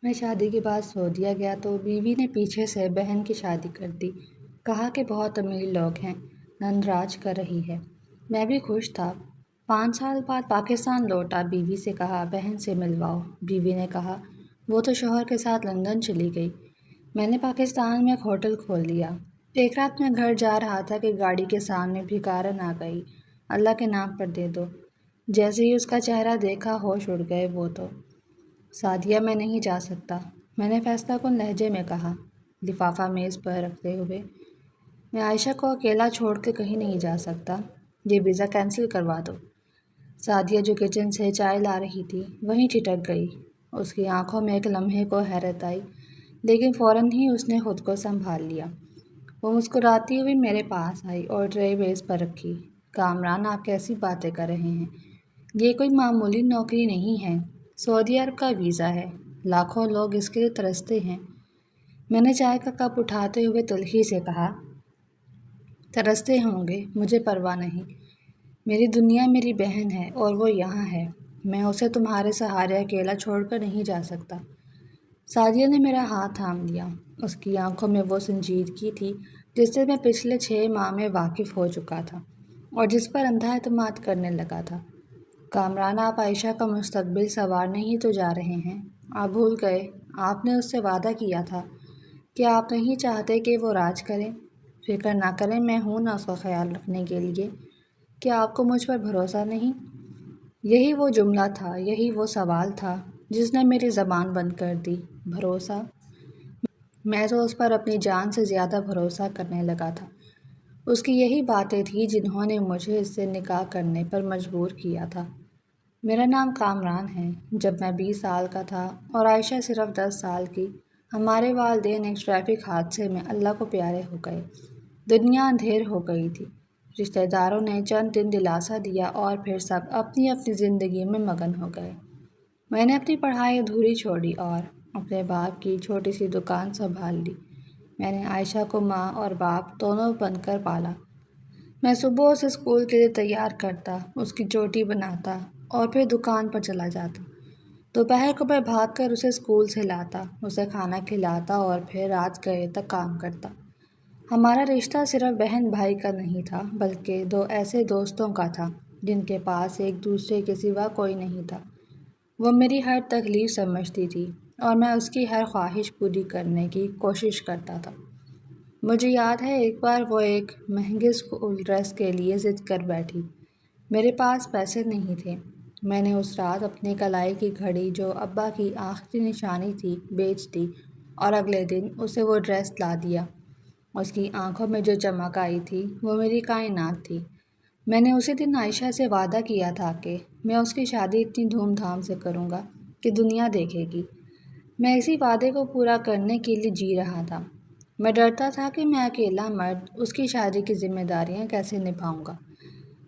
میں شادی کے بعد سعودیہ گیا تو بیوی نے پیچھے سے بہن کی شادی کر دی۔ کہا کہ بہت امیر لوگ ہیں، نند راج کر رہی ہے۔ میں بھی خوش تھا۔ 5 سال بعد پاکستان لوٹا، بیوی سے کہا بہن سے ملواؤ۔ بیوی نے کہا وہ تو شوہر کے ساتھ لندن چلی گئی۔ میں نے پاکستان میں ایک ہوٹل کھول لیا۔ ایک رات میں گھر جا رہا تھا کہ گاڑی کے سامنے بھکارن آ گئی۔ اللہ کے نام پر دے دو۔ جیسے ہی اس کا چہرہ دیکھا ہوش اڑ گئے۔ وہ تو سعدیہ میں نہیں جا سکتا، میں نے فیصلہ کن لہجے میں کہا، لفافہ میز پر رکھتے ہوئے۔ میں عائشہ کو اکیلا چھوڑ کے کہیں نہیں جا سکتا، یہ ویزا کینسل کروا دو۔ سعدیہ جو کچن سے چائے لا رہی تھی وہیں ٹھٹک گئی۔ اس کی آنکھوں میں ایک لمحے کو حیرت آئی، لیکن فوراً ہی اس نے خود کو سنبھال لیا۔ وہ مسکراتی ہوئی میرے پاس آئی اور ٹرے میز پر رکھی۔ کامران، آپ کیسی باتیں کر رہے ہیں؟ یہ کوئی معمولی نوکری نہیں ہے، سعودی عرب کا ویزا ہے، لاکھوں لوگ اس کے لیے ترستے ہیں۔ میں نے چائے کا کپ اٹھاتے ہوئے تلخی سے کہا، ترستے ہوں گے، مجھے پرواہ نہیں۔ میری دنیا میری بہن ہے اور وہ یہاں ہے، میں اسے تمہارے سہارے اکیلا چھوڑ کر نہیں جا سکتا۔ سعدیہ نے میرا ہاتھ تھام لیا۔ اس کی آنکھوں میں وہ سنجیدگی تھی جس سے میں پچھلے 6 ماہ میں واقف ہو چکا تھا اور جس پر اندھا اعتماد کرنے لگا تھا۔ کامران، آپ عائشہ کا مستقبل سنوارنے ہی تو جا رہے ہیں، آپ بھول گئے؟ آپ نے اس سے وعدہ کیا تھا کہ آپ نہیں چاہتے کہ وہ راج کرے۔ فکر نہ کریں، میں ہوں نا اس کا خیال رکھنے کے لیے۔ کیا آپ کو مجھ پر بھروسہ نہیں؟ یہی وہ جملہ تھا، یہی وہ سوال تھا جس نے میری زبان بند کر دی۔ بھروسہ؟ میں تو اس پر اپنی جان سے زیادہ بھروسہ کرنے لگا تھا۔ اس کی یہی باتیں تھیں جنہوں نے مجھے اس سے نکاح کرنے پر مجبور کیا تھا۔ میرا نام کامران ہے۔ جب میں 20 سال کا تھا اور عائشہ صرف 10 سال کی، ہمارے والدین ایک ٹریفک حادثے میں اللہ کو پیارے ہو گئے۔ دنیا اندھیر ہو گئی تھی۔ رشتہ داروں نے چند دن دلاسا دیا اور پھر سب اپنی اپنی زندگی میں مگن ہو گئے۔ میں نے اپنی پڑھائی ادھوری چھوڑی اور اپنے باپ کی چھوٹی سی دکان سنبھال لی۔ میں نے عائشہ کو ماں اور باپ دونوں بن کر پالا۔ میں صبح اسے اسکول کے لیے تیار کرتا، اس کی چوٹی بناتا اور پھر دکان پر چلا جاتا۔ دوپہر کو میں بھاگ کر اسے اسکول سے لاتا، اسے کھانا کھلاتا اور پھر رات گئے تک کام کرتا۔ ہمارا رشتہ صرف بہن بھائی کا نہیں تھا، بلکہ 2 ایسے دوستوں کا تھا جن کے پاس ایک دوسرے کے سوا کوئی نہیں تھا۔ وہ میری ہر تکلیف سمجھتی تھی اور میں اس کی ہر خواہش پوری کرنے کی کوشش کرتا تھا۔ مجھے یاد ہے ایک بار وہ ایک مہنگے اسکول ڈریس کے لیے ضد کر بیٹھی۔ میرے پاس پیسے نہیں تھے۔ میں نے اس رات اپنی کلائی کی گھڑی جو ابا کی آخری نشانی تھی بیچ دی اور اگلے دن اسے وہ ڈریس لا دیا۔ اس کی آنکھوں میں جو چمک آئی تھی وہ میری کائنات تھی۔ میں نے اسی دن عائشہ سے وعدہ کیا تھا کہ میں اس کی شادی اتنی دھوم دھام سے کروں گا کہ دنیا دیکھے گی۔ میں اسی وعدے کو پورا کرنے کے لیے جی رہا تھا۔ میں ڈرتا تھا کہ میں اکیلا مرد اس کی شادی کی ذمہ داریاں کیسے نبھاؤں گا۔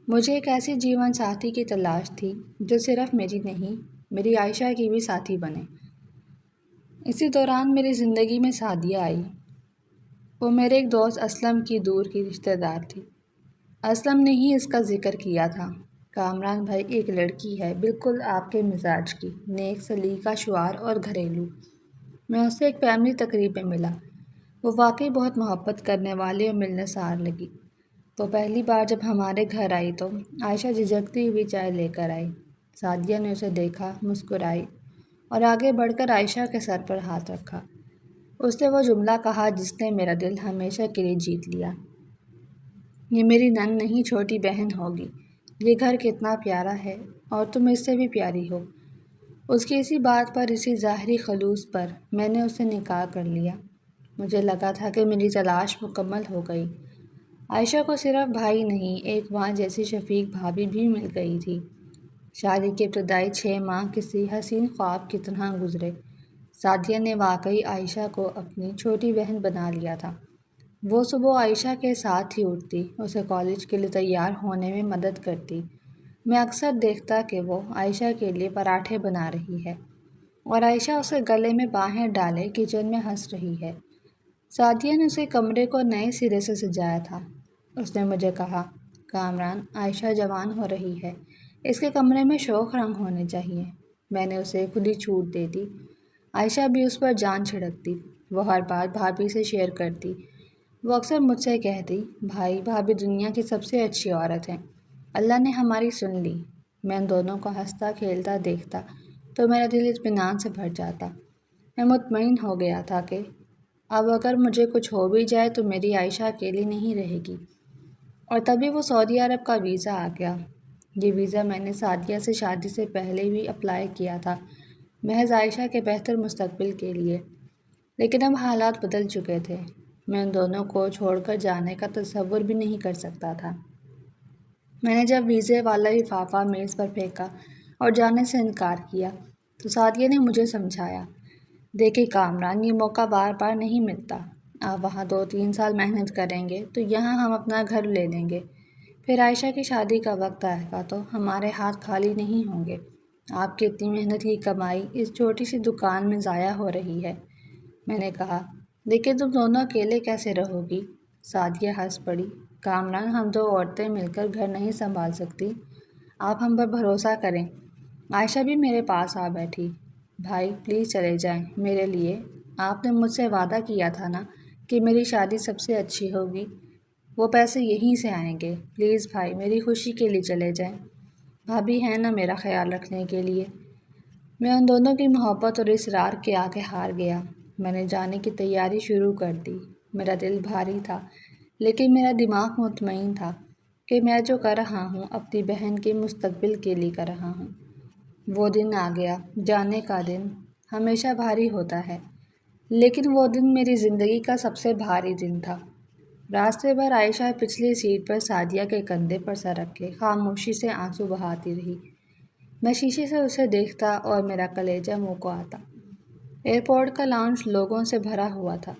مجھے ایک ایسی جیون ساتھی کی تلاش تھی جو صرف میری نہیں، میری عائشہ کی بھی ساتھی بنے۔ اسی دوران میری زندگی میں سعدیہ آئی۔ وہ میرے ایک دوست اسلم کی دور کی رشتہ دار تھی۔ اسلم نے ہی اس کا ذکر کیا تھا، کامران بھائی ایک لڑکی ہے بالکل آپ کے مزاج کی، نیک، سلیقہ شعار اور گھریلو۔ میں اس سے ایک فیملی تقریب میں ملا۔ وہ واقعی بہت محبت کرنے والی اور ملنسار لگی۔ وہ پہلی بار جب ہمارے گھر آئی تو عائشہ جھجکتی ہوئی چائے لے کر آئی۔ سعدیہ نے اسے دیکھا، مسکرائی اور آگے بڑھ کر عائشہ کے سر پر ہاتھ رکھا۔ اس نے وہ جملہ کہا جس نے میرا دل ہمیشہ کے لیے جیت لیا، یہ میری نند نہیں چھوٹی بہن ہوگی۔ یہ گھر کتنا پیارا ہے اور تم اس سے بھی پیاری ہو۔ اس کی اسی بات پر، اسی ظاہری خلوص پر میں نے اسے نکاح کر لیا۔ مجھے لگا تھا کہ میری تلاش مکمل ہو گئی۔ عائشہ کو صرف بھائی نہیں، ایک ماں جیسی شفیق بھابھی بھی مل گئی تھی۔ شادی کے ابتدائی 6 ماہ کسی حسین خواب کی طرح گزرے۔ سعدیہ نے واقعی عائشہ کو اپنی چھوٹی بہن بنا لیا تھا۔ وہ صبح عائشہ کے ساتھ ہی اٹھتی، اسے کالج کے لیے تیار ہونے میں مدد کرتی۔ میں اکثر دیکھتا کہ وہ عائشہ کے لیے پراٹھے بنا رہی ہے اور عائشہ اسے گلے میں باہیں ڈالے کچن میں ہنس رہی ہے۔ سعدیہ نے اسے کمرے کو نئے سرے سے سجایا تھا۔ اس نے مجھے کہا، کامران، عائشہ جوان ہو رہی ہے، اس کے کمرے میں شوخ رنگ ہونے چاہیے۔ میں نے اسے کھلی چھوٹ دے دی۔ عائشہ بھی اس پر جان چھڑکتی، وہ ہر بات بھابھی سے شیئر کرتی۔ وہ اکثر مجھ سے کہتی، بھائی بھابھی دنیا کی سب سے اچھی عورت ہیں، اللہ نے ہماری سن لی۔ میں ان دونوں کو ہنستا کھیلتا دیکھتا تو میرا دل اطمینان سے بھر جاتا۔ میں مطمئن ہو گیا تھا کہ اب اگر مجھے کچھ ہو بھی جائے تو میری عائشہ اکیلی نہیں رہے گی۔ اور تبھی وہ سعودی عرب کا ویزا آ گیا۔ یہ ویزا میں نے سعدیہ سے شادی سے پہلے بھی اپلائی کیا تھا، محض عائشہ کے بہتر مستقبل کے لیے۔ لیکن اب حالات بدل چکے تھے، میں ان دونوں کو چھوڑ کر جانے کا تصور بھی نہیں کر سکتا تھا۔ میں نے جب ویزے والا لفافہ میز پر پھینکا اور جانے سے انکار کیا تو سعدیہ نے مجھے سمجھایا، دیکھیں کامران، یہ موقع بار بار نہیں ملتا۔ آپ وہاں 2-3 سال محنت کریں گے تو یہاں ہم اپنا گھر لے لیں گے، پھر عائشہ کی شادی کا وقت آئے گا تو ہمارے ہاتھ خالی نہیں ہوں گے۔ آپ کی اتنی محنت کی کمائی اس چھوٹی سی دکان میں ضائع ہو رہی ہے۔ میں نے کہا، لیکن تم دونوں اکیلے کیسے رہو گی؟ سعدیہ ہنس پڑی، کامران، ہم 2 عورتیں مل کر گھر نہیں سنبھال سکتی، آپ ہم پر بھروسہ کریں۔ عائشہ بھی میرے پاس آ بیٹھی، بھائی پلیز چلے جائیں میرے لیے، آپ نے مجھ سے وعدہ کیا تھا نا کہ میری شادی سب سے اچھی ہوگی، وہ پیسے یہیں سے آئیں گے، پلیز بھائی میری خوشی کے لیے چلے جائیں، بھابھی ہے نا میرا خیال رکھنے کے لیے۔ میں ان دونوں کی محبت اور اصرار کے آگے ہار گیا۔ میں نے جانے کی تیاری شروع کر دی۔ میرا دل بھاری تھا لیکن میرا دماغ مطمئن تھا کہ میں جو کر رہا ہوں اپنی بہن کے مستقبل کے لیے کر رہا ہوں۔ وہ دن آ گیا، جانے کا دن ہمیشہ بھاری ہوتا ہے، لیکن وہ دن میری زندگی کا سب سے بھاری دن تھا۔ راستے بھر عائشہ پچھلی سیٹ پر سعدیہ کے کندھے پر سر رکھے خاموشی سے آنسو بہاتی رہی۔ میں شیشے سے اسے دیکھتا اور میرا کلیجہ منہ کو آتا۔ ایئرپورٹ کا لاؤنج لوگوں سے بھرا ہوا تھا،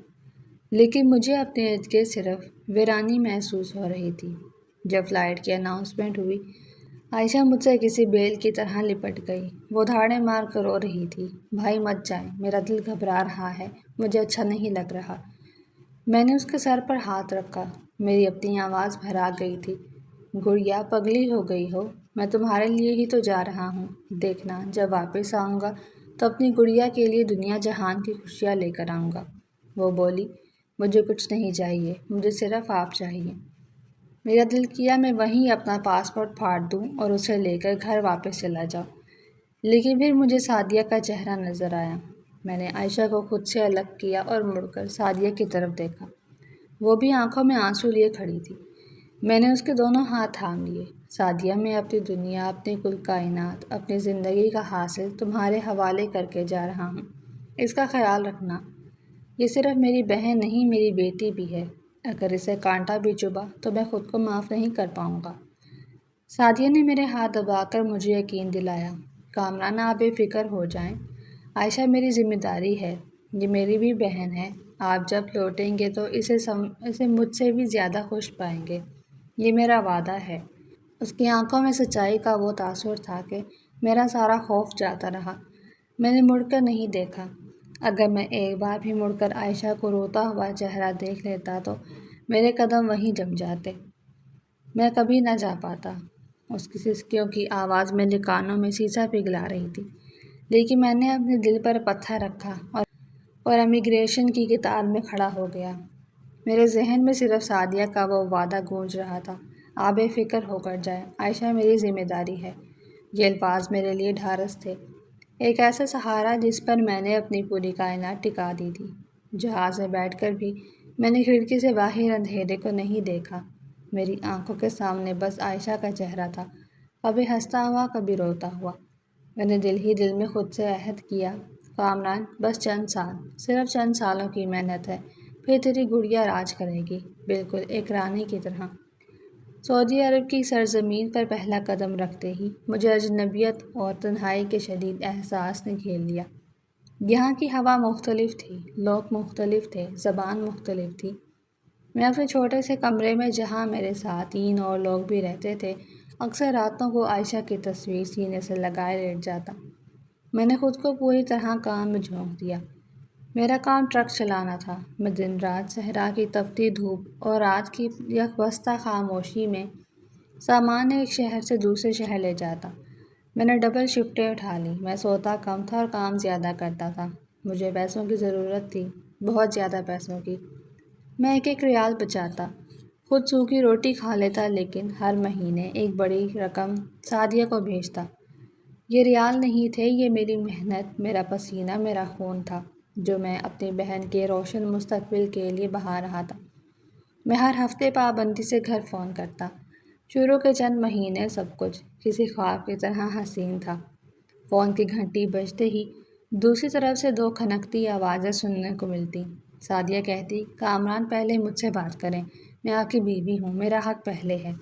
لیکن مجھے اپنے ارد گرد صرف ویرانی محسوس ہو رہی تھی۔ جب فلائٹ کی اناؤنسمنٹ ہوئی، عائشہ مجھ سے کسی بیل کی طرح لپٹ گئی۔ وہ دھاڑیں مار کر رو رہی تھی، بھائی مت جائیں، میرا دل گھبرا رہا ہے، مجھے اچھا نہیں لگ رہا۔ میں نے اس کے سر پر ہاتھ رکھا، میری اپنی آواز بھرا گئی تھی، گڑیا پگلی ہو گئی ہو، میں تمہارے لیے ہی تو جا رہا ہوں، دیکھنا جب واپس آؤں گا تو اپنی گڑیا کے لیے دنیا جہان کی خوشیاں لے کر آؤں گا۔ وہ بولی، مجھے کچھ نہیں چاہیے، مجھے صرف آپ چاہیے۔ میرا دل کیا میں وہیں اپنا پاسپورٹ پھاڑ دوں اور اسے لے کر گھر واپس چلا جاؤں، لیکن پھر مجھے سعدیہ کا چہرہ نظر آیا۔ میں نے عائشہ کو خود سے الگ کیا اور مڑ کر سعدیہ کی طرف دیکھا، وہ بھی آنکھوں میں آنسو لیے کھڑی تھی۔ میں نے اس کے دونوں ہاتھ تھام لیے، سعدیہ میں اپنی دنیا، اپنی کل کائنات، اپنی زندگی کا حاصل تمہارے حوالے کر کے جا رہا ہوں، اس کا خیال رکھنا، یہ صرف میری بہن نہیں میری بیٹی بھی ہے، اگر اسے کانٹا بھی چبھا تو میں خود کو معاف نہیں کر پاؤں گا۔ سعدیہ نے میرے ہاتھ دبا کر مجھے یقین دلایا، کامران آپ بے فکر ہو جائیں، عائشہ میری ذمہ داری ہے، یہ میری بھی بہن ہے، آپ جب لوٹیں گے تو اسے مجھ سے بھی زیادہ خوش پائیں گے، یہ میرا وعدہ ہے۔ اس کی آنکھوں میں سچائی کا وہ تاثر تھا کہ میرا سارا خوف جاتا رہا۔ میں نے مڑ کر نہیں دیکھا، اگر میں ایک بار بھی مڑ کر عائشہ کو روتا ہوا چہرہ دیکھ لیتا تو میرے قدم وہیں جم جاتے، میں کبھی نہ جا پاتا۔ اس کی سسکیوں کی آواز میرے کانوں میں سیسا پگھلا رہی تھی، لیکن میں نے اپنے دل پر پتھر رکھا اور امیگریشن کی قطار میں کھڑا ہو گیا۔ میرے ذہن میں صرف سعدیہ کا وہ وعدہ گونج رہا تھا، آپ بے فکر ہو کر جائیں، عائشہ میری ذمہ داری ہے۔ یہ الفاظ میرے لیے ڈھارس تھے، ایک ایسا سہارا جس پر میں نے اپنی پوری کائنات ٹکا دی تھی۔ جہاز میں بیٹھ کر بھی میں نے کھڑکی سے باہر اندھیرے کو نہیں دیکھا، میری آنکھوں کے سامنے بس عائشہ کا چہرہ تھا، کبھی ہنستا ہوا کبھی روتا ہوا۔ میں نے دل ہی دل میں خود سے عہد کیا، کامران بس چند سال، صرف چند سالوں کی محنت ہے، پھر تیری گڑیا راج کرے گی، بالکل ایک رانی کی طرح۔ سعودی عرب کی سرزمین پر پہلا قدم رکھتے ہی مجھے اجنبیت اور تنہائی کے شدید احساس نے گھیر لیا۔ یہاں کی ہوا مختلف تھی، لوگ مختلف تھے، زبان مختلف تھی۔ میں اپنے چھوٹے سے کمرے میں جہاں میرے ساتھ 3 اور لوگ بھی رہتے تھے، اکثر راتوں کو عائشہ کی تصویر سینے سے لگائے لیٹ جاتا۔ میں نے خود کو پوری طرح کام میں جھونک دیا۔ میرا کام ٹرک چلانا تھا، میں دن رات صحرا کی تپتی دھوپ اور رات کی یکبستہ خاموشی میں سامان ایک شہر سے دوسرے شہر لے جاتا۔ میں نے ڈبل شفٹیں اٹھا لیں، میں سوتا کم تھا اور کام زیادہ کرتا تھا۔ مجھے پیسوں کی ضرورت تھی، بہت زیادہ پیسوں کی۔ میں ایک ایک ریال بچاتا، خود سوکھی روٹی کھا لیتا، لیکن ہر مہینے ایک بڑی رقم سعدیہ کو بھیجتا۔ یہ ریال نہیں تھے، یہ میری محنت، میرا پسینہ، میرا خون تھا، جو میں اپنی بہن کے روشن مستقبل کے لیے بہا رہا تھا۔ میں ہر ہفتے پابندی سے گھر فون کرتا۔ شروع کے چند مہینے سب کچھ کسی خواب کی طرح حسین تھا۔ فون کی گھنٹی بجتے ہی دوسری طرف سے دو کھنکتی آوازیں سننے کو ملتی۔ سعدیہ کہتی، کامران پہلے مجھ سے بات کریں، میں آپ کی بیوی ہوں، میرا حق پہلے ہے۔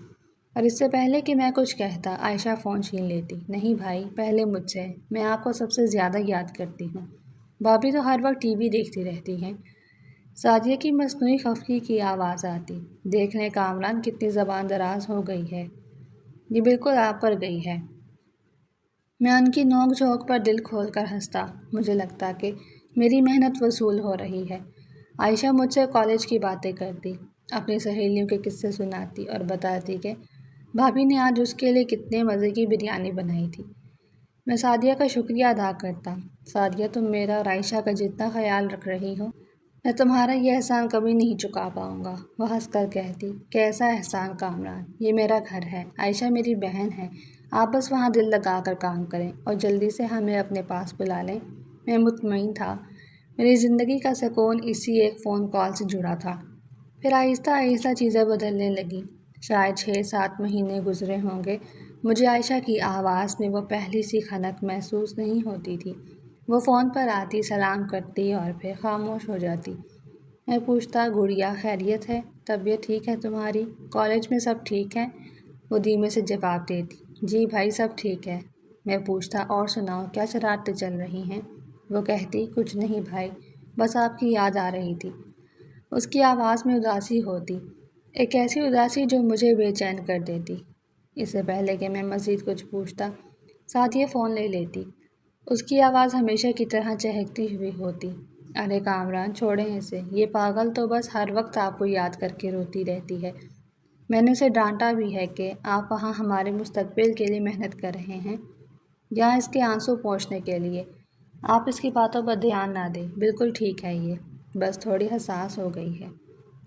اور اس سے پہلے کہ میں کچھ کہتا، عائشہ فون چھین لیتی۔ نہیں بھائی، پہلے مجھ سے، میں آپ کو سب سے زیادہ یاد کرتی ہوں۔ بھابھی تو ہر وقت ٹی وی دیکھتی رہتی ہیں۔ سعدیہ کی مصنوعی خفگی کی آواز آتی۔ دیکھ لیں کامران کتنی زبان دراز ہو گئی ہے، یہ بالکل آپ پر گئی ہے۔ میں ان کی نوک جھونک پر دل کھول کر ہنستا۔ مجھے لگتا کہ میری محنت وصول ہو رہی ہے۔ عائشہ مجھ سے کالج کی باتیں کرتی، اپنی سہیلیوں کے قصے سناتی اور بتاتی کہ بھابھی نے آج اس کے لیے کتنے مزے کی بریانی بنائی تھی۔ میں سعدیہ کا شکریہ ادا کرتا۔ سعدیہ، تم میرا اور عائشہ کا جتنا خیال رکھ رہی ہو، میں تمہارا یہ احسان کبھی نہیں چکا پاؤں گا۔ وہ ہنس کر کہتی، کیسا احسان کامران، یہ میرا گھر ہے، عائشہ میری بہن ہے، آپ بس وہاں دل لگا کر کام کریں اور جلدی سے ہمیں اپنے پاس بلا لیں۔ میں مطمئن تھا میری زندگی کا سکون اسی ایک فون کال سے جڑا تھا۔ پھر آہستہ آہستہ چیزیں بدلنے لگیں۔ شاید 6-7 مہینے گزرے ہوں گے، مجھے عائشہ کی آواز میں وہ پہلی سی کھنک محسوس نہیں ہوتی تھی۔ وہ فون پر آتی، سلام کرتی اور پھر خاموش ہو جاتی۔ میں پوچھتا، گڑیا خیریت ہے؟ طبیعت ٹھیک ہے تمہاری؟ کالج میں سب ٹھیک ہے؟ وہ دھیمے سے جواب دیتی، جی بھائی سب ٹھیک ہے۔ میں پوچھتا، اور سناؤ کیا شرارتیں چل رہی ہیں؟ وہ کہتی، کچھ نہیں بھائی، بس آپ کی یاد آ رہی تھی۔ اس کی آواز میں اداسی ہوتی، ایک ایسی اداسی جو مجھے بے چین کر دیتی۔ اس سے پہلے کہ میں مزید کچھ پوچھتا، سعدیہ فون لے لیتی۔ اس کی آواز ہمیشہ کی طرح چہکتی ہوئی ہوتی، ارے کامران چھوڑیں اسے، یہ پاگل تو بس ہر وقت آپ کو یاد کر کے روتی رہتی ہے۔ میں نے اسے ڈانٹا بھی ہے کہ آپ وہاں ہمارے مستقبل کے لیے محنت کر رہے ہیں، یا اس کے آنسو پوچھنے کے لیے۔ آپ اس کی باتوں پر دھیان نہ دیں، بالکل ٹھیک ہے، یہ بس تھوڑی حساس ہو گئی ہے۔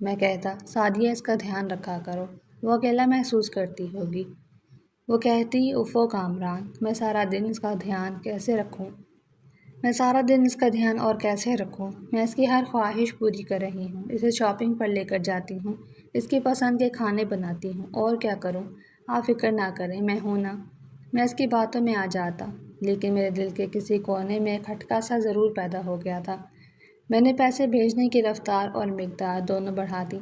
میں کہتا، سعدیہ اس کا دھیان رکھا کرو، وہ اکیلا محسوس کرتی ہوگی۔ وہ کہتی، اوفو کامران، میں سارا دن اس کا دھیان کیسے رکھوں؟ اور کیسے رکھوں؟ میں اس کی ہر خواہش پوری کر رہی ہوں، اسے شاپنگ پر لے کر جاتی ہوں، اس کی پسند کے کھانے بناتی ہوں، اور کیا کروں؟ آپ فکر نہ کریں، میں ہوں نا۔ میں اس کی باتوں میں آ جاتا، لیکن میرے دل کے کسی کونے میں ایک کھٹکا سا ضرور پیدا ہو گیا تھا۔ میں نے پیسے بھیجنے کی رفتار اور مقدار دونوں بڑھا دی۔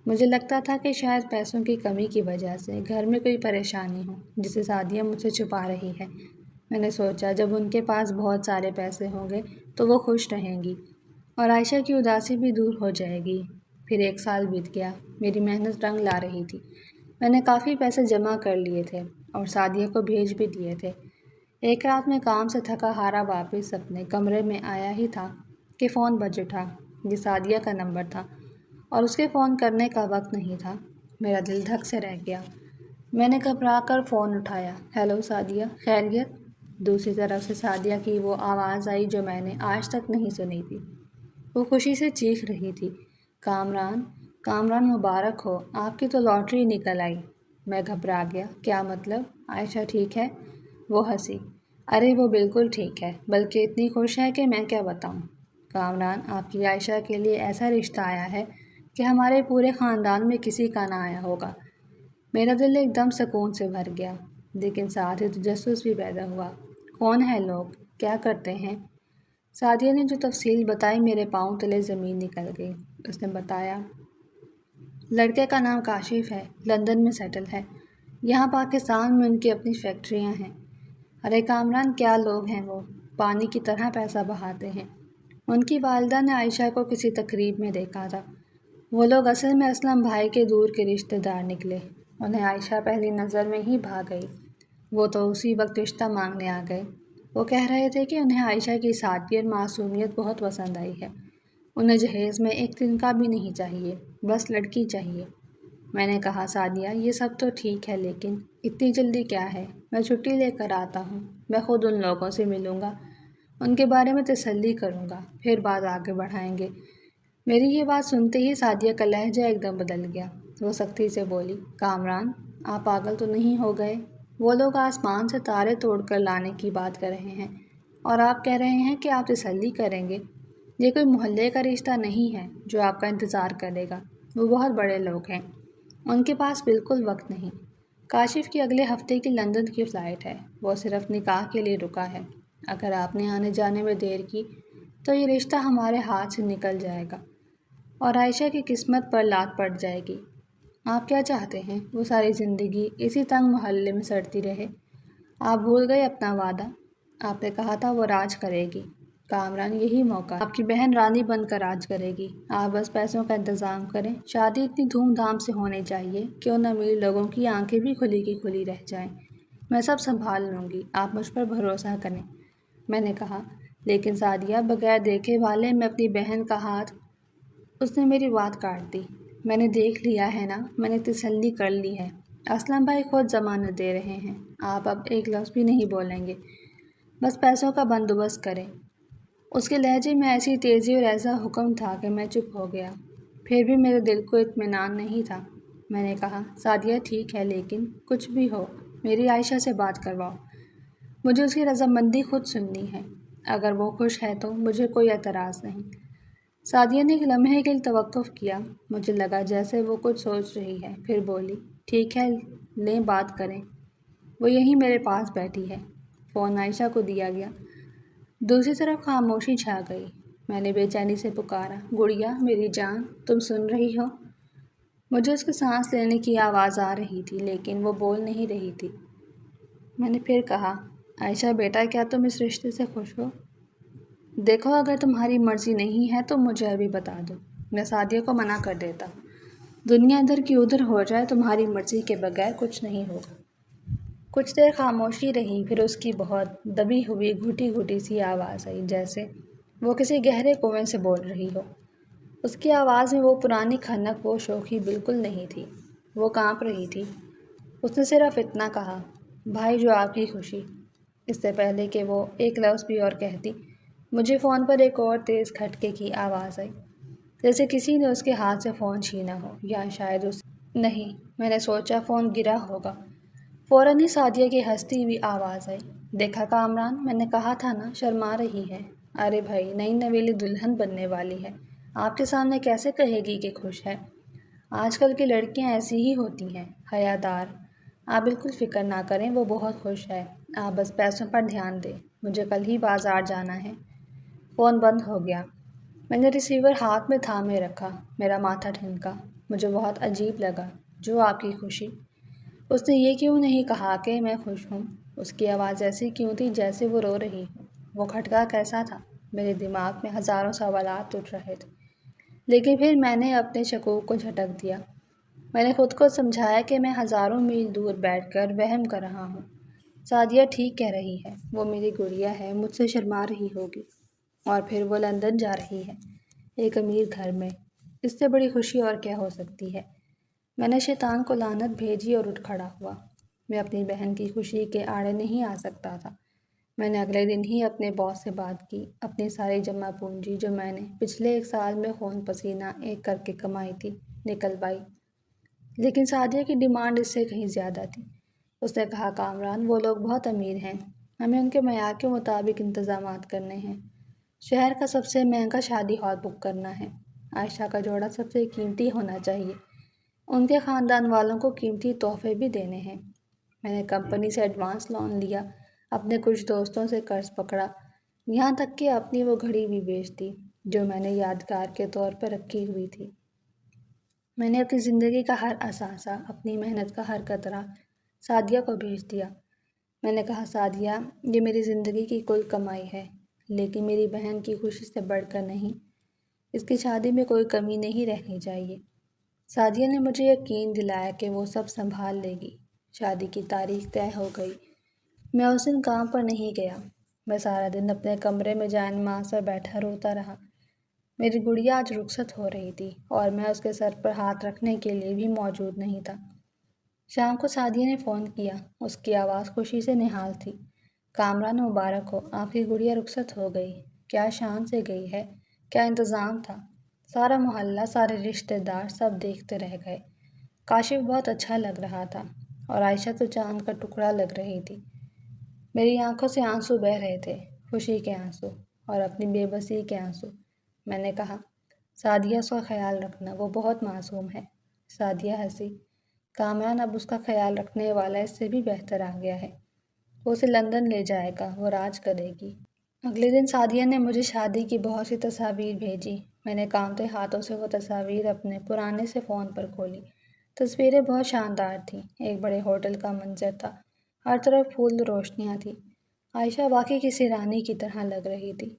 مجھے لگتا تھا کہ شاید پیسوں کی کمی کی وجہ سے گھر میں کوئی پریشانی ہو جسے سعدیہ مجھ سے چھپا رہی ہے۔ میں نے سوچا جب ان کے پاس بہت سارے پیسے ہوں گے تو وہ خوش رہیں گی اور عائشہ کی اداسی بھی دور ہو جائے گی۔ پھر 1 سال بیت گیا، میری محنت رنگ لا رہی تھی۔ میں نے کافی پیسے جمع کر لیے تھے اور سعدیہ کو بھیج بھی دیے تھے۔ ایک رات میں کام سے تھکا ہارا واپس اپنے کمرے میں آیا ہی تھا کہ فون بج اٹھا۔ یہ سعدیہ کا نمبر تھا اور اس کے فون کرنے کا وقت نہیں تھا۔ میرا دل دھک سے رہ گیا۔ میں نے گھبرا کر فون اٹھایا، ہیلو سعدیہ، خیریت؟ دوسری طرف سے سعدیہ کی وہ آواز آئی جو میں نے آج تک نہیں سنی تھی۔ وہ خوشی سے چیخ رہی تھی، کامران، کامران مبارک ہو، آپ کی تو لاٹری نکل آئی۔ میں گھبرا گیا، کیا مطلب؟ عائشہ ٹھیک ہے؟ وہ ہنسی، ارے وہ بالکل ٹھیک ہے، بلکہ اتنی خوش ہے کہ میں کیا بتاؤں۔ کامران، آپ کی عائشہ کے لیے ایسا رشتہ آیا ہے کہ ہمارے پورے خاندان میں کسی کا نہ آیا ہوگا۔ میرا دل ایک دم سکون سے بھر گیا، لیکن ساتھ ہی تجسس بھی پیدا ہوا۔ کون ہے لوگ؟ کیا کرتے ہیں؟ سعدیہ نے جو تفصیل بتائی میرے پاؤں تلے زمین نکل گئی۔ اس نے بتایا، لڑکے کا نام کاشف ہے، لندن میں سیٹل ہے، یہاں پاکستان میں ان کی اپنی فیکٹریاں ہیں۔ ارے کامران، کیا لوگ ہیں وہ، پانی کی طرح پیسہ بہاتے ہیں۔ ان کی والدہ نے عائشہ کو کسی تقریب میں دیکھا تھا۔ وہ لوگ اصل میں اسلم بھائی کے دور کے رشتہ دار نکلے، انہیں عائشہ پہلی نظر میں ہی بھا گئی۔ وہ تو اسی وقت رشتہ مانگنے آ گئے۔ وہ کہہ رہے تھے کہ انہیں عائشہ کی سادگی اور معصومیت بہت پسند آئی ہے، انہیں جہیز میں ایک تنکا بھی نہیں چاہیے، بس لڑکی چاہیے۔ میں نے کہا، سعدیہ یہ سب تو ٹھیک ہے، لیکن اتنی جلدی کیا ہے؟ میں چھٹی لے کر آتا ہوں، میں خود ان لوگوں سے ملوں گا۔ ان کے بارے میں تسلی کروں گا، پھر بات آگے بڑھائیں گے۔ میری یہ بات سنتے ہی سعدیہ کا لہجہ ایک دم بدل گیا۔ وہ سختی سے بولی، کامران، آپ پاگل تو نہیں ہو گئے؟ وہ لوگ آسمان سے تارے توڑ کر لانے کی بات کر رہے ہیں اور آپ کہہ رہے ہیں کہ آپ تسلی کریں گے؟ یہ کوئی محلے کا رشتہ نہیں ہے جو آپ کا انتظار کرے گا۔ وہ بہت بڑے لوگ ہیں، ان کے پاس بالکل وقت نہیں۔ کاشف کی اگلے ہفتے کی لندن کی فلائٹ ہے، وہ صرف نکاح کے لیے رکا ہے۔ اگر آپ نے آنے جانے میں دیر کی تو یہ رشتہ ہمارے ہاتھ سے نکل جائے گا اور عائشہ کی قسمت پر لات پڑ جائے گی۔ آپ کیا چاہتے ہیں وہ ساری زندگی اسی تنگ محلے میں سڑتی رہے؟ آپ بھول گئے اپنا وعدہ؟ آپ نے کہا تھا وہ راج کرے گی۔ کامران، یہی موقع آپ کی بہن رانی بن کر راج کرے گی۔ آپ بس پیسوں کا انتظام کریں۔ شادی اتنی دھوم دھام سے ہونی چاہیے کہ ان امیر لوگوں کی آنکھیں بھی کھلی کی کھلی رہ جائیں۔ میں سب سنبھال لوں گی، آپ مجھ پر بھروسہ کریں۔ میں نے کہا، لیکن سعدیہ، بغیر دیکھے والے میں اپنی بہن کا ہاتھ… اس نے میری بات کاٹ دی۔ میں نے دیکھ لیا ہے نا، میں نے تسلی کر لی ہے۔ اسلم بھائی خود ضمانت دے رہے ہیں، آپ اب ایک لفظ بھی نہیں بولیں گے، بس پیسوں کا بندوبست کریں۔ اس کے لہجے میں ایسی تیزی اور ایسا حکم تھا کہ میں چپ ہو گیا۔ پھر بھی میرے دل کو اطمینان نہیں تھا۔ میں نے کہا، سعدیہ ٹھیک ہے، لیکن کچھ بھی ہو میری عائشہ سے بات کرواؤ۔ مجھے اس کی رضامندی خود سننی ہے۔ اگر وہ خوش ہے تو مجھے کوئی اعتراض نہیں۔ سعدیہ نے ایک لمحے کے لیے توقف کیا۔ مجھے لگا جیسے وہ کچھ سوچ رہی ہے، پھر بولی، ٹھیک ہے، لیں بات کریں۔ وہ یہیں میرے پاس بیٹھی ہے۔ فون عائشہ کو دیا گیا۔ دوسری طرف خاموشی چھا گئی۔ میں نے بے چینی سے پکارا، گڑیا، میری جان، تم سن رہی ہو؟ مجھے اس کے سانس لینے کی آواز آ رہی تھی، لیکن وہ بول نہیں رہی تھی۔ میں نے پھر کہا، عائشہ بیٹا، کیا تم اس رشتے سے خوش ہو؟ دیکھو، اگر تمہاری مرضی نہیں ہے تو مجھے ابھی بتا دو، میں سعدیہ کو منع کر دیتا۔ دنیا ادھر کی ادھر ہو جائے، تمہاری مرضی کے بغیر کچھ نہیں ہوگا۔ کچھ دیر خاموشی رہی، پھر اس کی بہت دبی ہوئی گھٹی گھٹی سی آواز آئی، جیسے وہ کسی گہرے کنویں سے بول رہی ہو۔ اس کی آواز میں وہ پرانی کھنک، وہ شوخی بالکل نہیں تھی۔ وہ کانپ رہی تھی۔ اس نے صرف اتنا کہا، بھائی، جو آپ کی خوشی۔ اس سے پہلے کہ وہ ایک لفظ بھی اور کہتی، مجھے فون پر ایک اور تیز کھٹکے کی آواز آئی، جیسے کسی نے اس کے ہاتھ سے فون چھینا ہو، یا شاید اس… نہیں، میں نے سوچا فون گرا ہوگا۔ فوراً ہی سعدیہ کی ہنستی ہوئی آواز آئی، دیکھا کامران، میں نے کہا تھا نا، شرما رہی ہے۔ ارے بھائی، نئی نویلی دلہن بننے والی ہے، آپ کے سامنے کیسے کہے گی کہ خوش ہے؟ آج کل کی لڑکیاں ایسی ہی ہوتی ہیں، حیادار۔ آپ بالکل فکر نہ کریں، وہ بہت خوش ہے، آپ بس پیسوں پر دھیان دیں۔ مجھے کل ہی بازار جانا ہے۔ فون بند ہو گیا۔ میں نے ریسیور ہاتھ میں تھامے رکھا۔ میرا ماتھا ٹھنکا۔ مجھے بہت عجیب لگا، جو آپ کی خوشی؟ اس نے یہ کیوں نہیں کہا کہ میں خوش ہوں؟ اس کی آواز ایسی کیوں تھی جیسے وہ رو رہی ہو؟ وہ کھٹکا کیسا تھا؟ میرے دماغ میں ہزاروں سوالات اٹھ رہے تھے، لیکن پھر میں نے اپنے شکوک کو جھٹک دیا۔ میں نے خود کو سمجھایا کہ میں ہزاروں میل دور بیٹھ کر وہم کر رہا ہوں۔ سعدیہ ٹھیک کہہ رہی ہے، وہ میری گڑیا ہے، مجھ سے شرما رہی ہوگی، اور پھر وہ لندن جا رہی ہے، ایک امیر گھر میں۔ اس سے بڑی خوشی اور کیا ہو سکتی ہے؟ میں نے شیطان کو لعنت بھیجی اور اٹھ کھڑا ہوا۔ میں اپنی بہن کی خوشی کے آڑے نہیں آ سکتا تھا۔ میں نے اگلے دن ہی اپنے باس سے بات کی۔ اپنی ساری جمع پونجی، جو میں نے پچھلے 1 سال میں خون پسینہ ایک کر کے کمائی تھی، نکلوائی۔ لیکن سعدیہ کی ڈیمانڈ اس سے کہیں زیادہ تھی۔ اس نے کہا، کامران، وہ لوگ بہت امیر ہیں، ہمیں ان کے معیار کے مطابق انتظامات کرنے ہیں۔ شہر کا سب سے مہنگا شادی ہال بک کرنا ہے۔ عائشہ کا جوڑا سب سے قیمتی ہونا چاہیے۔ ان کے خاندان والوں کو قیمتی تحفے بھی دینے ہیں۔ میں نے کمپنی سے ایڈوانس لون لیا، اپنے کچھ دوستوں سے قرض پکڑا، یہاں تک کہ اپنی وہ گھڑی بھی بیچ دی جو میں نے یادگار کے طور پر رکھی ہوئی تھی۔ میں نے اپنی زندگی کا ہر اثاثہ، اپنی محنت کا ہر قطرہ سعدیہ کو بھیج دیا۔ میں نے کہا، سعدیہ، یہ میری زندگی کی کل کمائی ہے، لیکن میری بہن کی خوشی سے بڑھ کر نہیں۔ اس کی شادی میں کوئی کمی نہیں رہنی چاہیے۔ سعدیہ نے مجھے یقین دلایا کہ وہ سب سنبھال لے گی۔ شادی کی تاریخ طے ہو گئی۔ میں اس دن کام پر نہیں گیا۔ میں سارا دن اپنے کمرے میں جائے نماز پر بیٹھا روتا رہا۔ میری گڑیا آج رخصت ہو رہی تھی اور میں اس کے سر پر ہاتھ رکھنے کے لیے بھی موجود نہیں تھا۔ شام کو سعدیہ نے فون کیا۔ اس کی آواز خوشی سے نہال تھی۔ کامران مبارک ہو، آپ کی گڑیا رخصت ہو گئی۔ کیا شان سے گئی ہے، کیا انتظام تھا۔ سارا محلہ، سارے رشتہ دار سب دیکھتے رہ گئے۔ کاشف بہت اچھا لگ رہا تھا اور عائشہ تو چاند کا ٹکڑا لگ رہی تھی۔ میری آنکھوں سے آنسو بہہ رہے تھے، خوشی کے آنسو اور اپنی بے بسی کے آنسو۔ میں نے کہا، سعدیہ اس کا خیال رکھنا، وہ بہت معصوم ہے۔ سعدیہ ہنسی۔ کامران اب اس کا خیال رکھنے والا اس سے بھی بہتر آ گیا ہے۔ وہ اسے لندن لے جائے گا، وہ راج کرے گی۔ اگلے دن سعدیہ نے مجھے شادی کی بہت سی تصاویر بھیجی۔ میں نے کانپتے ہاتھوں سے وہ تصاویر اپنے پرانے سے فون پر کھولی۔ تصویریں بہت شاندار تھیں۔ ایک بڑے ہوٹل کا منظر تھا، ہر طرف پھول روشنیاں تھیں۔ عائشہ واقعی کسی رانی کی طرح لگ رہی تھی۔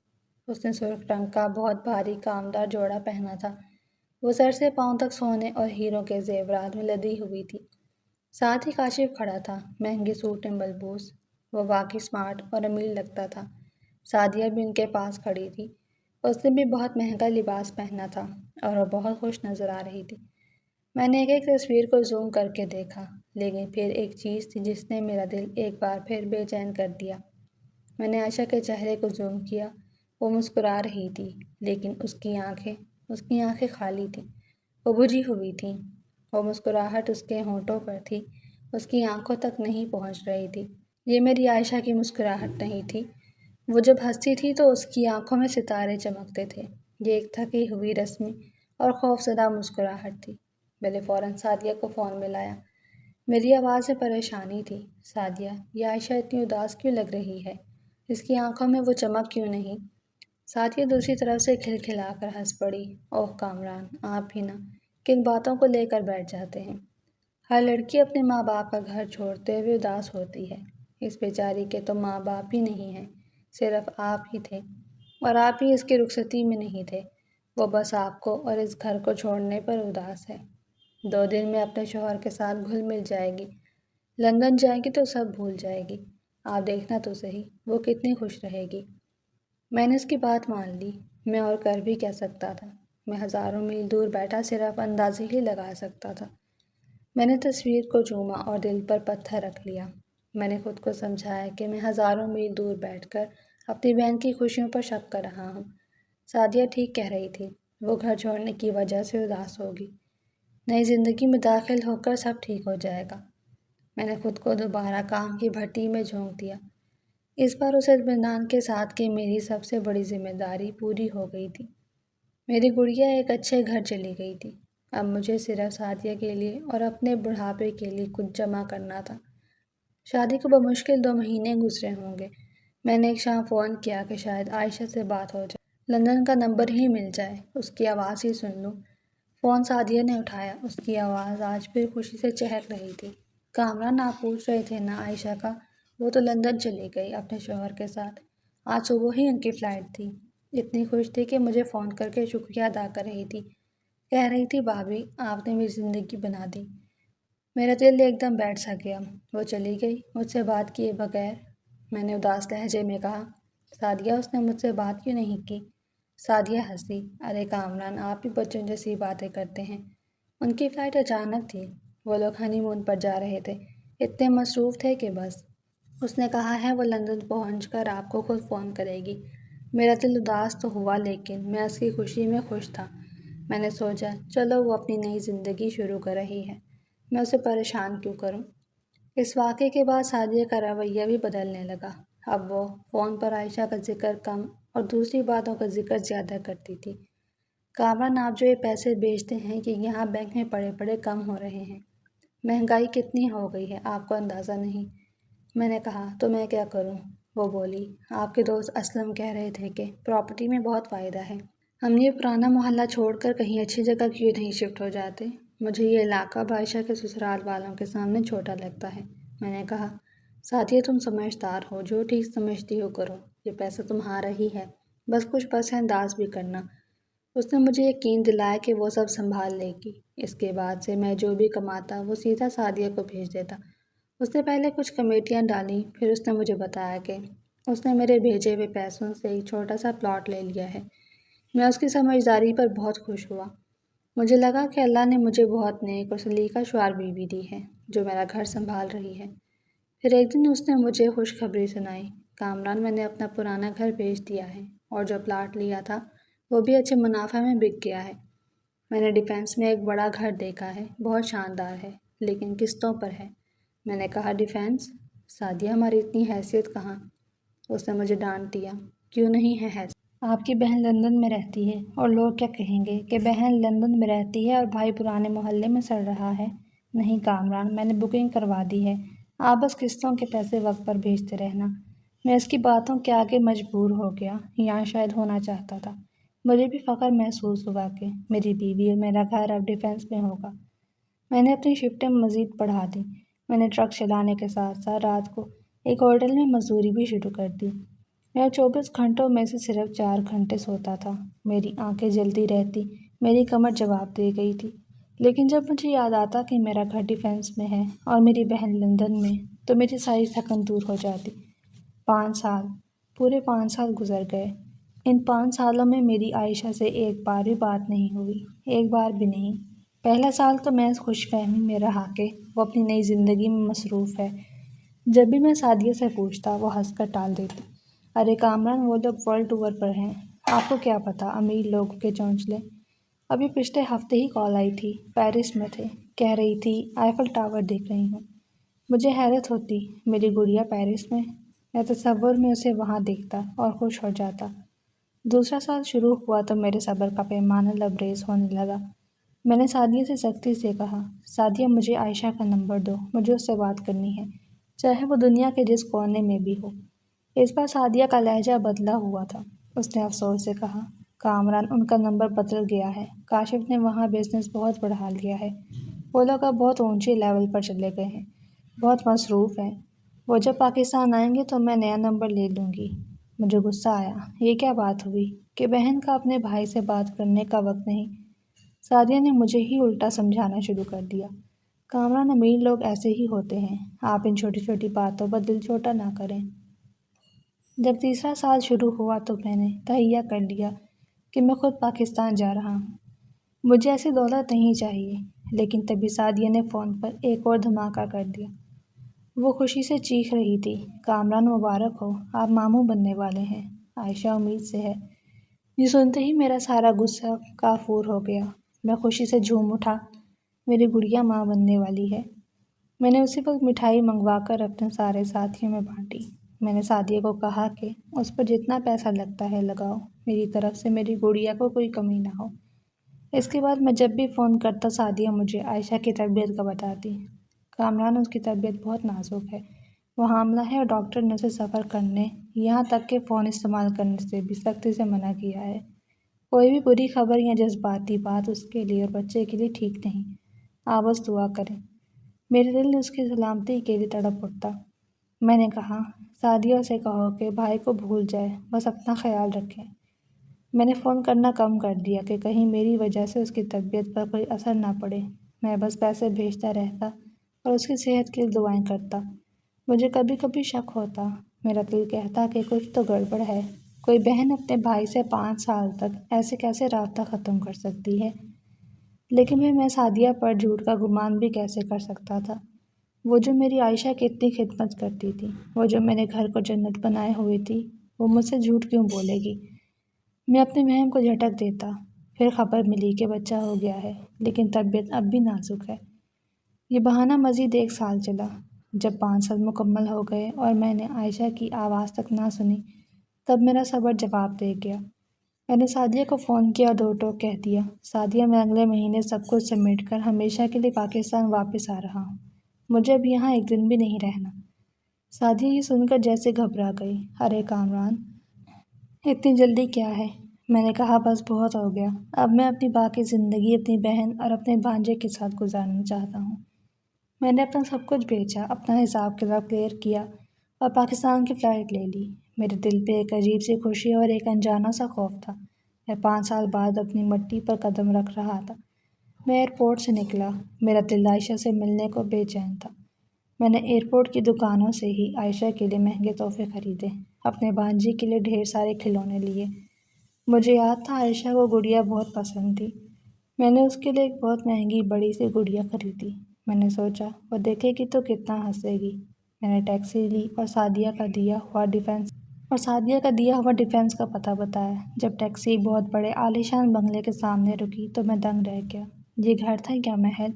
اس نے سرخ رنگ کا بہت بھاری کامدار جوڑا پہنا تھا۔ وہ سر سے پاؤں تک سونے اور ہیروں کے زیورات میں لدی ہوئی تھی۔ ساتھ ہی کاشف کھڑا تھا، مہنگے سوٹ میں ملبوس۔ وہ واقعی اسمارٹ اور امیر لگتا تھا۔ سعدیہ بھی ان کے پاس کھڑی تھی۔ اس نے بھی بہت مہنگا لباس پہنا تھا اور وہ بہت خوش نظر آ رہی تھی۔ میں نے ایک ایک تصویر کو زوم کر کے دیکھا، لیکن پھر ایک چیز تھی جس نے میرا دل ایک بار پھر بے چین کر دیا۔ میں نے عائشہ کے چہرے کو زوم کیا۔ وہ مسکرا رہی تھی، لیکن اس کی آنکھیں خالی تھیں، وہ بجھی ہوئی تھیں۔ وہ مسکراہٹ اس کے ہونٹوں پر تھی، اس کی آنکھوں تک نہیں پہنچ رہی تھی۔ یہ میری عائشہ کی مسکراہٹ نہیں تھی۔ وہ جب ہنستی تھی تو اس کی آنکھوں میں ستارے چمکتے تھے۔ یہ ایک تھکی ہوئی، رسمی اور خوفزدہ مسکراہٹ تھی۔ میں نے فوراً سعدیہ کو فون ملایا۔ میری آواز میں پریشانی تھی۔ سعدیہ، یہ عائشہ اتنی اداس کیوں لگ رہی ہے؟ اس کی آنکھوں میں وہ چمک کیوں نہیں؟ سعدیہ دوسری طرف سے کھلکھلا کر ہنس پڑی۔ اوہ کامران، آپ بھی نا کن باتوں کو لے کر بیٹھ جاتے ہیں۔ ہر لڑکی اپنے ماں باپ کا گھر چھوڑتے ہوئے اداس ہوتی ہے۔ اس بیچاری کے تو ماں باپ ہی نہیں ہیں، صرف آپ ہی تھے، اور آپ ہی اس کی رخصتی میں نہیں تھے۔ وہ بس آپ کو اور اس گھر کو چھوڑنے پر اداس ہے۔ 2 دن میں اپنے شوہر کے ساتھ گھل مل جائے گی، لندن جائے گی تو سب بھول جائے گی۔ آپ دیکھنا تو صحیح، وہ کتنی خوش رہے گی۔ میں نے اس کی بات مان لی۔ میں اور کر بھی کیا سکتا تھا؟ میں ہزاروں میل دور بیٹھا صرف اندازے ہی لگا سکتا تھا۔ میں نے تصویر کو چوما اور دل پر پتھر رکھ لیا۔ میں نے خود کو سمجھایا کہ میں ہزاروں میل دور بیٹھ کر اپنی بہن کی خوشیوں پر شک کر رہا ہوں۔ سعدیہ ٹھیک کہہ رہی تھی، وہ گھر چھوڑنے کی وجہ سے اداس ہوگی۔ نئی زندگی میں داخل ہو کر سب ٹھیک ہو جائے گا۔ میں نے خود کو دوبارہ کام کی بھٹی میں جھونک دیا۔ اس بار اس اطمینان کے ساتھ کہ میری سب سے بڑی ذمہ داری پوری ہو گئی تھی۔ میری گڑیا ایک اچھے گھر چلی گئی تھی۔ اب مجھے صرف سعدیہ کے لیے اور اپنے بڑھاپے کے لیے کچھ جمع کرنا تھا۔ شادی کو بمشکل 2 مہینے گزرے ہوں گے۔ میں نے ایک شام فون کیا کہ شاید عائشہ سے بات ہو جائے، لندن کا نمبر ہی مل جائے، اس کی آواز ہی سن لوں۔ فون سعدیہ نے اٹھایا، اس کی آواز آج پھر خوشی سے چہک رہی تھی۔ کامران، آپ پوچھ رہے تھے نا عائشہ کا؟ وہ تو لندن چلی گئی اپنے شوہر کے ساتھ۔ آج صبح ہی ان کی فلائٹ تھی۔ اتنی خوش تھی کہ مجھے فون کر کے شکریہ ادا کر رہی تھی۔ کہہ رہی تھی، بھابھی آپ نے میری زندگی بنا دی۔ میرا دل ایک دم بیٹھ سا گیا۔ وہ چلی گئی مجھ سے بات کیے بغیر؟ میں نے اداس لہجے میں کہا۔ سعدیہ، اس نے مجھ سے بات کیوں نہیں کی؟ سعدیہ ہنسی۔ ارے کامران، آپ بھی بچوں جیسی باتیں کرتے ہیں۔ ان کی فلائٹ اچانک تھی، وہ لوگ ہنی مون پر جا رہے تھے، اتنے مصروف تھے کہ بس۔ اس نے کہا ہے وہ لندن پہنچ کر آپ کو خود فون کرے گی۔ میرا دل اداس تو ہوا، لیکن میں اس کی خوشی میں خوش تھا۔ میں نے سوچا، چلو وہ اپنی نئی زندگی شروع کر رہی ہے، میں اسے پریشان کیوں کروں؟ اس واقعے کے بعد سعدیہ کا رویہ بھی بدلنے لگا۔ اب وہ فون پر عائشہ کا ذکر کم اور دوسری باتوں کا ذکر زیادہ کرتی تھی۔ کامران، آپ جو یہ پیسے بیچتے ہیں کہ یہاں بینک میں پڑے پڑے کم ہو رہے ہیں۔ مہنگائی کتنی ہو گئی ہے، آپ کو اندازہ نہیں۔ میں نے کہا، تو میں کیا کروں؟ وہ بولی، آپ کے دوست اسلم کہہ رہے تھے کہ پراپرٹی میں بہت فائدہ ہے۔ ہم یہ پرانا محلہ چھوڑ کر کہیں اچھی جگہ کیوں نہیں شفٹ ہو جاتے؟ مجھے یہ علاقہ عائشہ کے سسرال والوں کے سامنے چھوٹا لگتا ہے۔ میں نے کہا، سعدیہ تم سمجھدار ہو، جو ٹھیک سمجھتی ہو کرو، یہ پیسہ تمہارا ہی ہے، بس کچھ پس انداز بھی کرنا۔ اس نے مجھے یقین دلایا کہ وہ سب سنبھال لے گی۔ اس کے بعد سے میں جو بھی کماتا وہ سیدھا سعدیہ کو بھیج دیتا۔ اس نے پہلے کچھ کمیٹیاں ڈالیں، پھر اس نے مجھے بتایا کہ اس نے میرے بھیجے ہوئے پیسوں سے ایک چھوٹا سا پلاٹ لے لیا ہے۔ میں اس کی سمجھداری پر بہت خوش ہوا۔ مجھے لگا کہ اللہ نے مجھے بہت نیک اور سلیقہ شعار بیوی دی ہے، جو میرا گھر سنبھال رہی ہے۔ پھر ایک دن اس نے مجھے خوشخبری سنائی۔ کامران، میں نے اپنا پرانا گھر بیچ دیا ہے اور جو پلاٹ لیا تھا وہ بھی اچھے منافع میں بک گیا ہے۔ میں نے ڈیفینس میں ایک بڑا گھر دیکھا ہے، بہت شاندار ہے، لیکن قسطوں پر ہے۔ میں نے کہا ڈیفینس؟ سعدیہ، ہماری اتنی حیثیت کہاں؟ اس نے مجھے ڈانٹ دیا۔ کیوں نہیں ہے حیثیت؟ آپ کی بہن لندن میں رہتی ہے اور لوگ کیا کہیں گے کہ بہن لندن میں رہتی ہے اور بھائی پرانے محلے میں سڑ رہا ہے۔ نہیں کامران، میں نے بکنگ کروا دی ہے، آپ بس قسطوں کے پیسے وقت پر بھیجتے رہنا۔ میں اس کی باتوں کے آگے مجبور ہو گیا، یہاں شاید ہونا چاہتا تھا۔ مجھے بھی فخر محسوس ہوا کہ میری بیوی اور میرا گھر اب ڈیفینس میں ہوگا۔ میں نے اپنی شفٹیں مزید بڑھا دیں۔ میں نے ٹرک چلانے کے ساتھ ساتھ رات کو ایک ہوٹل میں مزدوری بھی شروع کر دی۔ میں 24 گھنٹوں میں سے صرف 4 گھنٹے سوتا تھا۔ میری آنکھیں جلتی رہتی، میری کمر جواب دے گئی تھی۔ لیکن جب مجھے یاد آتا کہ میرا گھر ڈیفینس میں ہے اور میری بہن لندن میں، تو میری ساری تھکن دور ہو جاتی۔ 5 سال، پورے 5 سال گزر گئے۔ ان 5 سالوں میں میری عائشہ سے ایک بار بھی بات نہیں ہوئی، ایک بار بھی نہیں۔ پہلا سال تو میں اس خوش فہمی میں رہا کہ وہ اپنی نئی زندگی میں مصروف ہے۔ جب بھی میں سعدیہ سے پوچھتا وہ ہنس کر ٹال دیتی۔ ارے کامران، وہ لوگ ورلڈ ٹور پر ہیں، آپ کو کیا پتہ، امیر لوگوں کے چونچلے۔ ابھی پچھلے ہفتے ہی کال آئی تھی، پیرس میں تھے، کہہ رہی تھی آئیفل ٹاور دیکھ رہی ہوں۔ مجھے حیرت ہوتی، میری گڑیا پیرس میں؟ میں تصور میں اسے وہاں دیکھتا اور خوش ہو جاتا۔ دوسرا سال شروع ہوا تو میرے صبر کا پیمانہ لبریز ہونے لگا۔ میں نے سعدیہ سے سختی سے کہا، سعدیہ مجھے عائشہ کا نمبر دو، مجھے اس سے بات کرنی ہے، چاہے وہ دنیا کے جس کونے میں بھی ہو۔ اس بار سعدیہ کا لہجہ بدلا ہوا تھا۔ اس نے افسوس سے کہا، کامران، ان کا نمبر بدل گیا ہے، کاشف نے وہاں بزنس بہت بڑھا لیا ہے، وہ لوگ اب بہت اونچے لیول پر چلے گئے ہیں، بہت مصروف ہیں، وہ جب پاکستان آئیں گے تو میں نیا نمبر لے لوں گی۔ مجھے غصہ آیا، یہ کیا بات ہوئی کہ بہن کا اپنے بھائی سے بات کرنے کا وقت نہیں؟ سعدیہ نے مجھے ہی الٹا سمجھانا شروع کر دیا، کامران، امیر لوگ ایسے ہی ہوتے ہیں، آپ ان چھوٹی چھوٹی باتوں پر دل چھوٹا نہ کریں۔ جب تیسرا سال شروع ہوا تو میں نے تہیہ کر لیا کہ میں خود پاکستان جا رہا ہوں۔ مجھے ایسی دولت نہیں چاہیے، لیکن تبھی سعدیہ نے فون پر ایک اور دھماکہ کر دیا۔ وہ خوشی سے چیخ رہی تھی، کامران مبارک ہو، آپ ماموں بننے والے ہیں، عائشہ امید سے ہے۔ یہ سنتے ہی میرا سارا غصہ کافور ہو گیا۔ میں خوشی سے جھوم اٹھا، میری گڑیا ماں بننے والی ہے۔ میں نے اسی وقت مٹھائی منگوا کر اپنے سارے ساتھیوں میں بانٹی۔ میں نے سعدیہ کو کہا کہ اس پر جتنا پیسہ لگتا ہے لگاؤ، میری طرف سے میری گڑیا کو کوئی کمی نہ ہو۔ اس کے بعد میں جب بھی فون کرتا سعدیہ مجھے عائشہ کی طبیعت کا بتاتی، کامران، اس کی طبیعت بہت نازک ہے، وہ حاملہ ہے اور ڈاکٹر نے اسے سفر کرنے، یہاں تک کہ فون استعمال کرنے سے بھی سختی سے منع کیا ہے۔ کوئی بھی بری خبر یا جذباتی بات اس کے لیے اور بچے کے لیے ٹھیک نہیں، آپ بس دعا کریں۔ میرے دل اس کی سلامتی کے لیے تڑپ اٹھتا۔ میں نے کہا، سعدیہ سے کہو کہ بھائی کو بھول جائے، بس اپنا خیال رکھیں۔ میں نے فون کرنا کم کر دیا کہ کہیں میری وجہ سے اس کی طبیعت پر کوئی اثر نہ پڑے۔ میں بس پیسے بھیجتا رہتا اور اس کی صحت کے لیے دعائیں کرتا۔ مجھے کبھی کبھی شک ہوتا، میرا دل کہتا کہ کچھ تو گڑبڑ ہے، کوئی بہن اپنے بھائی سے 5 سال تک ایسے کیسے رابطہ ختم کر سکتی ہے؟ لیکن پھر میں سعدیہ پر جھوٹ کا گمان بھی کیسے کر سکتا تھا؟ وہ جو میری عائشہ کی اتنی خدمت کرتی تھی، وہ جو میرے گھر کو جنت بنائے ہوئی تھی، وہ مجھ سے جھوٹ کیوں بولے گی؟ میں اپنے وہم کو جھٹک دیتا۔ پھر خبر ملی کہ بچہ ہو گیا ہے، لیکن طبیعت اب بھی نازک ہے۔ یہ بہانہ مزید 1 سال چلا۔ جب 5 سال مکمل ہو گئے اور میں نے عائشہ کی آواز تک نہ سنی، تب میرا صبر جواب دے گیا۔ میں نے سعدیہ کو فون کیا اور 2 ٹوک کہہ دیا، سعدیہ، میں اگلے مہینے سب کچھ سمیٹ کر ہمیشہ کے لیے پاکستان واپس آ رہا ہوں، مجھے اب یہاں 1 دن بھی نہیں رہنا۔ سعدیہ یہ سن کر جیسے گھبرا گئی، ارے کامران، اتنی جلدی کیا ہے؟ میں نے کہا، بس بہت ہو گیا، اب میں اپنی باقی زندگی اپنی بہن اور اپنے بھانجے کے ساتھ گزارنا چاہتا ہوں۔ میں نے اپنا سب کچھ بیچا، اپنا حساب کتاب کلیئر کیا اور پاکستان کی فلائٹ لے لی۔ میرے دل پہ ایک عجیب سی خوشی اور ایک انجانا سا خوف تھا۔ میں 5 سال بعد اپنی مٹی پر قدم رکھ رہا تھا۔ میں ایئرپورٹ سے نکلا، میرا دل عائشہ سے ملنے کو بے چین تھا۔ میں نے ایئرپورٹ کی دکانوں سے ہی عائشہ کے لیے مہنگے تحفے خریدے، اپنے بھانجی کے لیے ڈھیر سارے کھلونے لیے۔ مجھے یاد تھا عائشہ کو گڑیا بہت پسند تھی۔ میں نے اس کے لیے ایک بہت مہنگی بڑی سی گڑیا خریدی۔ میں نے سوچا، وہ دیکھے گی تو کتنا ہنسے گی۔ میں نے ٹیکسی لی اور سعدیہ کا دیا ہوا ڈیفینس کا پتہ بتایا۔ جب ٹیکسی ایک بہت بڑے عالیشان بنگلے کے سامنے رکی تو میں دنگ رہ گیا۔ یہ گھر تھا کیا محل؟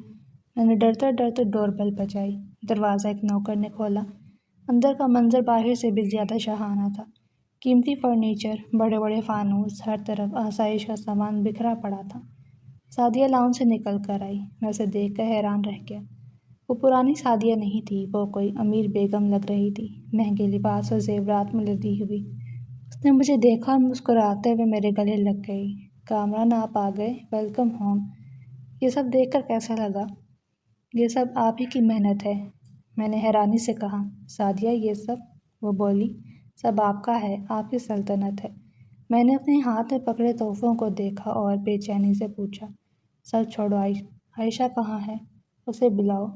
میں نے ڈرتے ڈرتے ڈور بیل بجائی۔ دروازہ ایک نوکر نے کھولا۔ اندر کا منظر باہر سے بھی زیادہ شاہانہ تھا۔ قیمتی فرنیچر، بڑے بڑے فانوس، ہر طرف آسائش کا سامان بکھرا پڑا تھا۔ سعدیہ لاؤنج سے نکل کر آئی۔ میں اسے دیکھ کر حیران رہ گیا۔ وہ پرانی سعدیہ نہیں تھی، وہ کوئی امیر بیگم لگ رہی تھی، مہنگے لباس اور زیورات میں لدی ہوئی۔ اس نے مجھے دیکھا اور مسکراتے ہوئے میرے گلے لگ گئی۔ کامران آپ آ گئے، ویلکم ہوم۔ یہ سب دیکھ کر کیسا لگا؟ یہ سب آپ ہی کی محنت ہے، میں نے حیرانی سے کہا۔ سعدیہ یہ سب؟ وہ بولی، سب آپ کا ہے، آپ کی سلطنت ہے۔ میں نے اپنے ہاتھ میں پکڑے تحفوں کو دیکھا اور بے چینی سے پوچھا، سب چھوڑو، عائشہ کہاں ہے؟ اسے بلاؤ،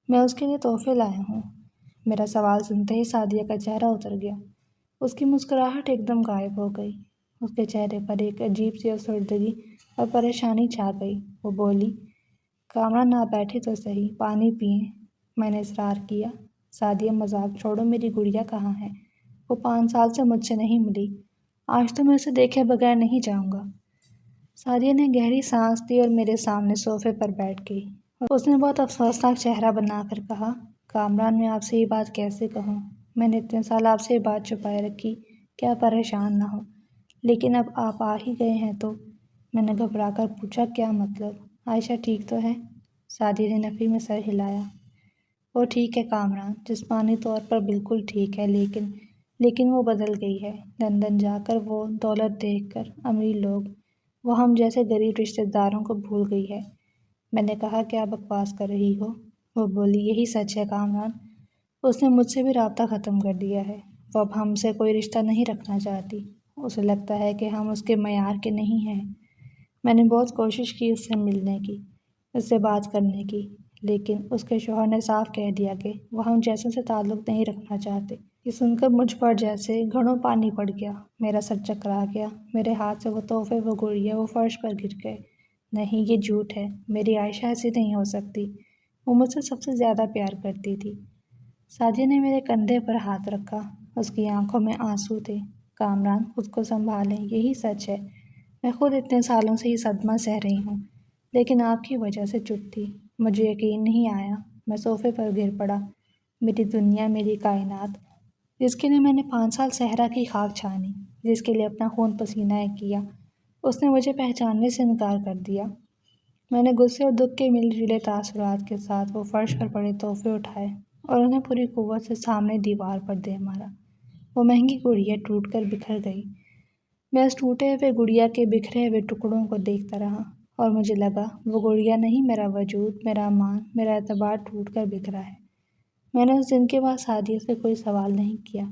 میں اس کے لیے تحفے لایا ہوں۔ میرا سوال سنتے ہی سعدیہ کا چہرہ اتر گیا۔ اس کی مسکراہٹ ایک دم غائب ہو گئی۔ اس کے چہرے پر ایک عجیب سی افسردگی اور پریشانی چھا گئی۔ وہ بولی، کامران آپ بیٹھے تو صحیح، پانی پئیں۔ میں نے اصرار کیا۔ سعدیہ مذاق چھوڑو، میری گڑیا کہاں ہے؟ وہ 5 سال سے مجھ سے نہیں ملی، آج تو میں اسے دیکھے بغیر نہیں جاؤں گا۔ سعدیہ نے گہری سانس لی اور میرے سامنے صوفے پر بیٹھ گئی۔ اس نے بہت افسوسناک چہرہ بنا کر کہا، کامران میں آپ سے یہ بات کیسے کہوں؟ میں نے اتنے سال آپ سے یہ بات چھپائے رکھی کہ آپ پریشان نہ ہوں، لیکن اب آپ آ ہی گئے ہیں تو… میں نے گھبرا کر پوچھا، کیا مطلب؟ عائشہ ٹھیک تو ہے؟ سعدیہ نے نفی میں سر ہلایا۔ وہ ٹھیک ہے کامران، جسمانی طور پر بالکل ٹھیک ہے، لیکن وہ بدل گئی ہے۔ لندن جا کر، وہ دولت دیکھ کر، امیر لوگ، وہ ہم جیسے غریب رشتہ داروں کو بھول گئی ہے۔ میں نے کہا، کیا بکواس کر رہی ہو؟ وہ بولی، یہی سچ ہے کامران، اس نے مجھ سے بھی رابطہ ختم کر دیا ہے۔ وہ اب ہم سے کوئی رشتہ نہیں رکھنا چاہتی۔ اسے لگتا ہے کہ ہم اس کے معیار کے نہیں ہیں۔ میں نے بہت کوشش کی اس سے ملنے کی، اس سے بات کرنے کی، لیکن اس کے شوہر نے صاف کہہ دیا کہ وہ ہم جیسوں سے تعلق نہیں رکھنا چاہتے۔ یہ سن کر مجھ پر جیسے گھڑوں پانی پڑ گیا۔ میرا سر چکرا گیا۔ میرے ہاتھ سے وہ تحفے، وہ گڑیا، وہ فرش پر گر گئے۔ نہیں، یہ جھوٹ ہے، میری عائشہ ایسی نہیں ہو سکتی، وہ مجھ سے سب سے زیادہ پیار کرتی تھی۔ سعدیہ نے میرے کندھے پر ہاتھ رکھا۔ اس کی آنکھوں میں آنسو تھے۔ کامران، خود کو سنبھالیں، یہی سچ ہے۔ میں خود اتنے سالوں سے یہ صدمہ سہ رہی ہوں، لیکن آپ کی وجہ سے چپ تھی۔ مجھے یقین نہیں آیا۔ میں صوفے پر گر پڑا۔ میری دنیا، میری کائنات، جس کے لیے میں نے 5 سال صحرا کی خاک چھانی، جس کے لیے اپنا خون پسینہ کیا، اس نے مجھے پہچاننے سے انکار کر دیا۔ میں نے غصے اور دکھ کے مل جلے تاثرات کے ساتھ وہ فرش پر پڑے تحفے اٹھائے اور انہیں پوری قوت سے سامنے دیوار پر دے مارا۔ وہ مہنگی گڑیا ٹوٹ کر بکھر گئی۔ میں اس ٹوٹے ہوئے گڑیا کے بکھرے ہوئے ٹکڑوں کو دیکھتا رہا اور مجھے لگا وہ گڑیا نہیں، میرا وجود، میرا مان، میرا اعتبار ٹوٹ کر بکھرا ہے۔ میں نے اس دن کے بعد سعدیہ سے کوئی سوال نہیں کیا۔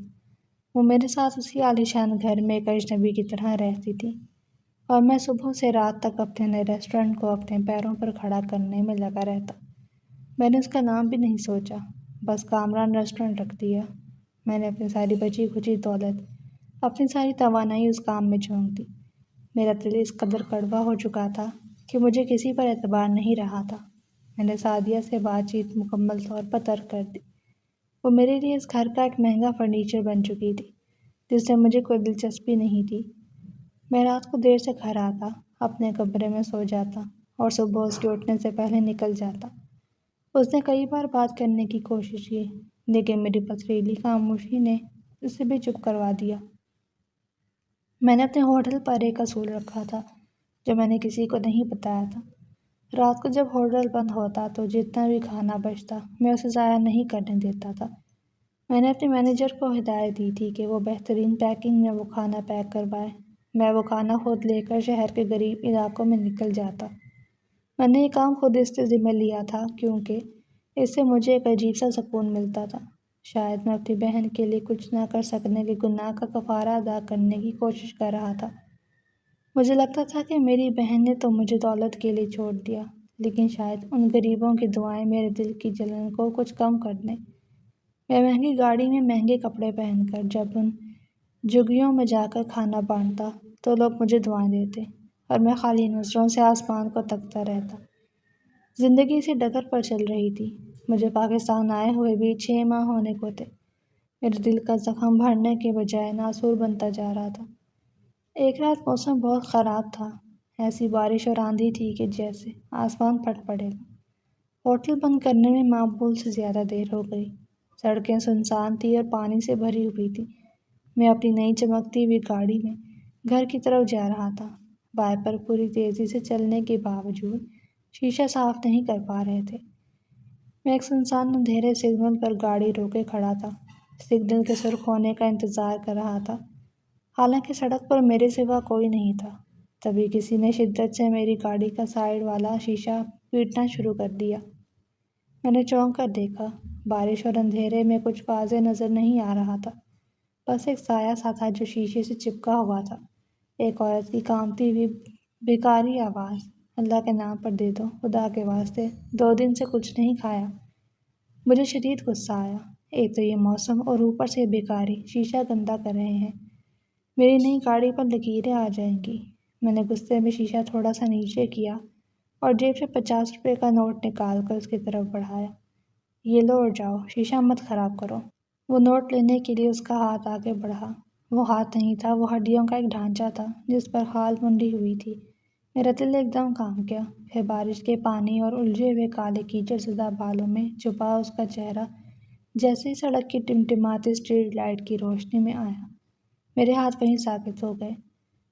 وہ میرے ساتھ اسی عالیشان گھر میں ایک اجنبی کی طرح رہتی تھی اور میں صبح سے رات تک اپنے نئے ریسٹورنٹ کو اپنے پیروں پر کھڑا کرنے میں لگا رہتا۔ میں نے اس کا نام بھی نہیں سوچا، بس کامران ریسٹورنٹ رکھ دیا۔ میں نے اپنی ساری بچی کھچی دولت، اپنی ساری توانائی اس کام میں جھونک دی۔ میرا دل اس قدر کڑوا ہو چکا تھا کہ مجھے کسی پر اعتبار نہیں رہا تھا۔ میں نے سعدیہ سے بات چیت مکمل طور پر ترک کر دی۔ وہ میرے لیے اس گھر کا ایک مہنگا فرنیچر بن چکی تھی، جس سے مجھے کوئی دلچسپی نہیں تھی۔ میں رات کو دیر سے گھر آتا، اپنے کمرے میں سو جاتا اور صبح اس کے اٹھنے سے پہلے نکل جاتا۔ اس نے کئی بار بات کرنے کی کوشش کی، لیکن میری پتھریلی خاموشی نے اسے بھی چپ کروا دیا۔ میں نے اپنے ہوٹل پر ایک اصول رکھا تھا جو میں نے کسی کو نہیں بتایا تھا۔ رات کو جب ہوٹل بند ہوتا تو جتنا بھی کھانا بچتا میں اسے ضائع نہیں کرنے دیتا تھا۔ میں نے اپنے مینیجر کو ہدایت دی تھی کہ وہ بہترین پیکنگ میں وہ کھانا پیک کروائے۔ میں وہ کھانا خود لے کر شہر کے غریب علاقوں میں نکل جاتا۔ میں نے یہ کام خود اس سے ذمہ لیا تھا کیونکہ اس سے مجھے ایک عجیب سا سکون ملتا تھا۔ شاید میں اپنی بہن کے لیے کچھ نہ کر سکنے کے گناہ کا کفارہ ادا کرنے کی کوشش کر رہا تھا۔ مجھے لگتا تھا کہ میری بہن نے تو مجھے دولت کے لیے چھوڑ دیا، لیکن شاید ان غریبوں کی دعائیں میرے دل کی جلن کو کچھ کم کر دیں۔ میں مہنگی گاڑی میں مہنگے کپڑے پہن کر جب ان جھگیوں میں جا کر کھانا بانٹتا تو لوگ مجھے دعائیں دیتے اور میں خالی نظروں سے آسمان کو تکتا رہتا۔ زندگی اسی ڈگر پر چل رہی تھی۔ مجھے پاکستان آئے ہوئے بھی 6 ماہ ہونے کو تھے۔ میرے دل کا زخم بھرنے کے بجائے ناسور بنتا جا رہا تھا۔ ایک رات موسم بہت خراب تھا، ایسی بارش اور آندھی تھی کہ جیسے آسمان پھٹ پڑے گا۔ ہوٹل بند کرنے میں معمول سے زیادہ دیر ہو گئی۔ سڑکیں سنسان تھی اور پانی سے بھری ہوئی تھی۔ میں اپنی نئی چمکتی ہوئی گاڑی میں گھر کی طرف جا رہا تھا۔ وائپر پوری تیزی سے چلنے کے باوجود شیشہ صاف نہیں کر پا رہے تھے۔ میں ایک سنسان اندھیرے سگنل پر گاڑی روکے کھڑا تھا، سگنل کے سرخ ہونے کا انتظار کر رہا تھا، حالانکہ سڑک پر میرے سوا کوئی نہیں تھا۔ تبھی کسی نے شدت سے میری گاڑی کا سائیڈ والا شیشہ پیٹنا شروع کر دیا۔ میں نے چونک کر دیکھا۔ بارش اور اندھیرے میں کچھ واضح نظر نہیں آ رہا تھا، بس ایک سایہ سا تھا جو شیشے سے چپکا ہوا تھا۔ ایک عورت کی کانپتی ہوئی بیکاری آواز، اللہ کے نام پر دے دو، خدا کے واسطے، 2 دن سے کچھ نہیں کھایا۔ مجھے شدید غصہ آیا۔ ایک تو یہ موسم اور اوپر سے بیکاری شیشہ گندا کر رہے ہیں، میری نئی گاڑی پر لکیریں آ جائیں گی۔ میں نے غصے میں شیشہ تھوڑا سا نیچے کیا اور جیب سے 50 روپے کا نوٹ نکال کر اس کی طرف بڑھایا۔ یہ لو اور جاؤ، شیشہ مت خراب کرو۔ وہ نوٹ لینے کے لیے اس کا ہاتھ آگے بڑھا۔ وہ ہاتھ نہیں تھا، وہ ہڈیوں کا ایک ڈھانچہ تھا جس پر خال منڈی ہوئی تھی۔ میرا دل ایک دم کانپ گیا۔ پھر بارش کے پانی اور الجھے ہوئے کالے کیچڑ زدہ بالوں میں چھپا اس کا چہرہ جیسے ہی سڑک کی ٹمٹماتی اسٹریٹ لائٹ کی روشنی میں آیا، میرے ہاتھ وہیں ساکت ہو گئے۔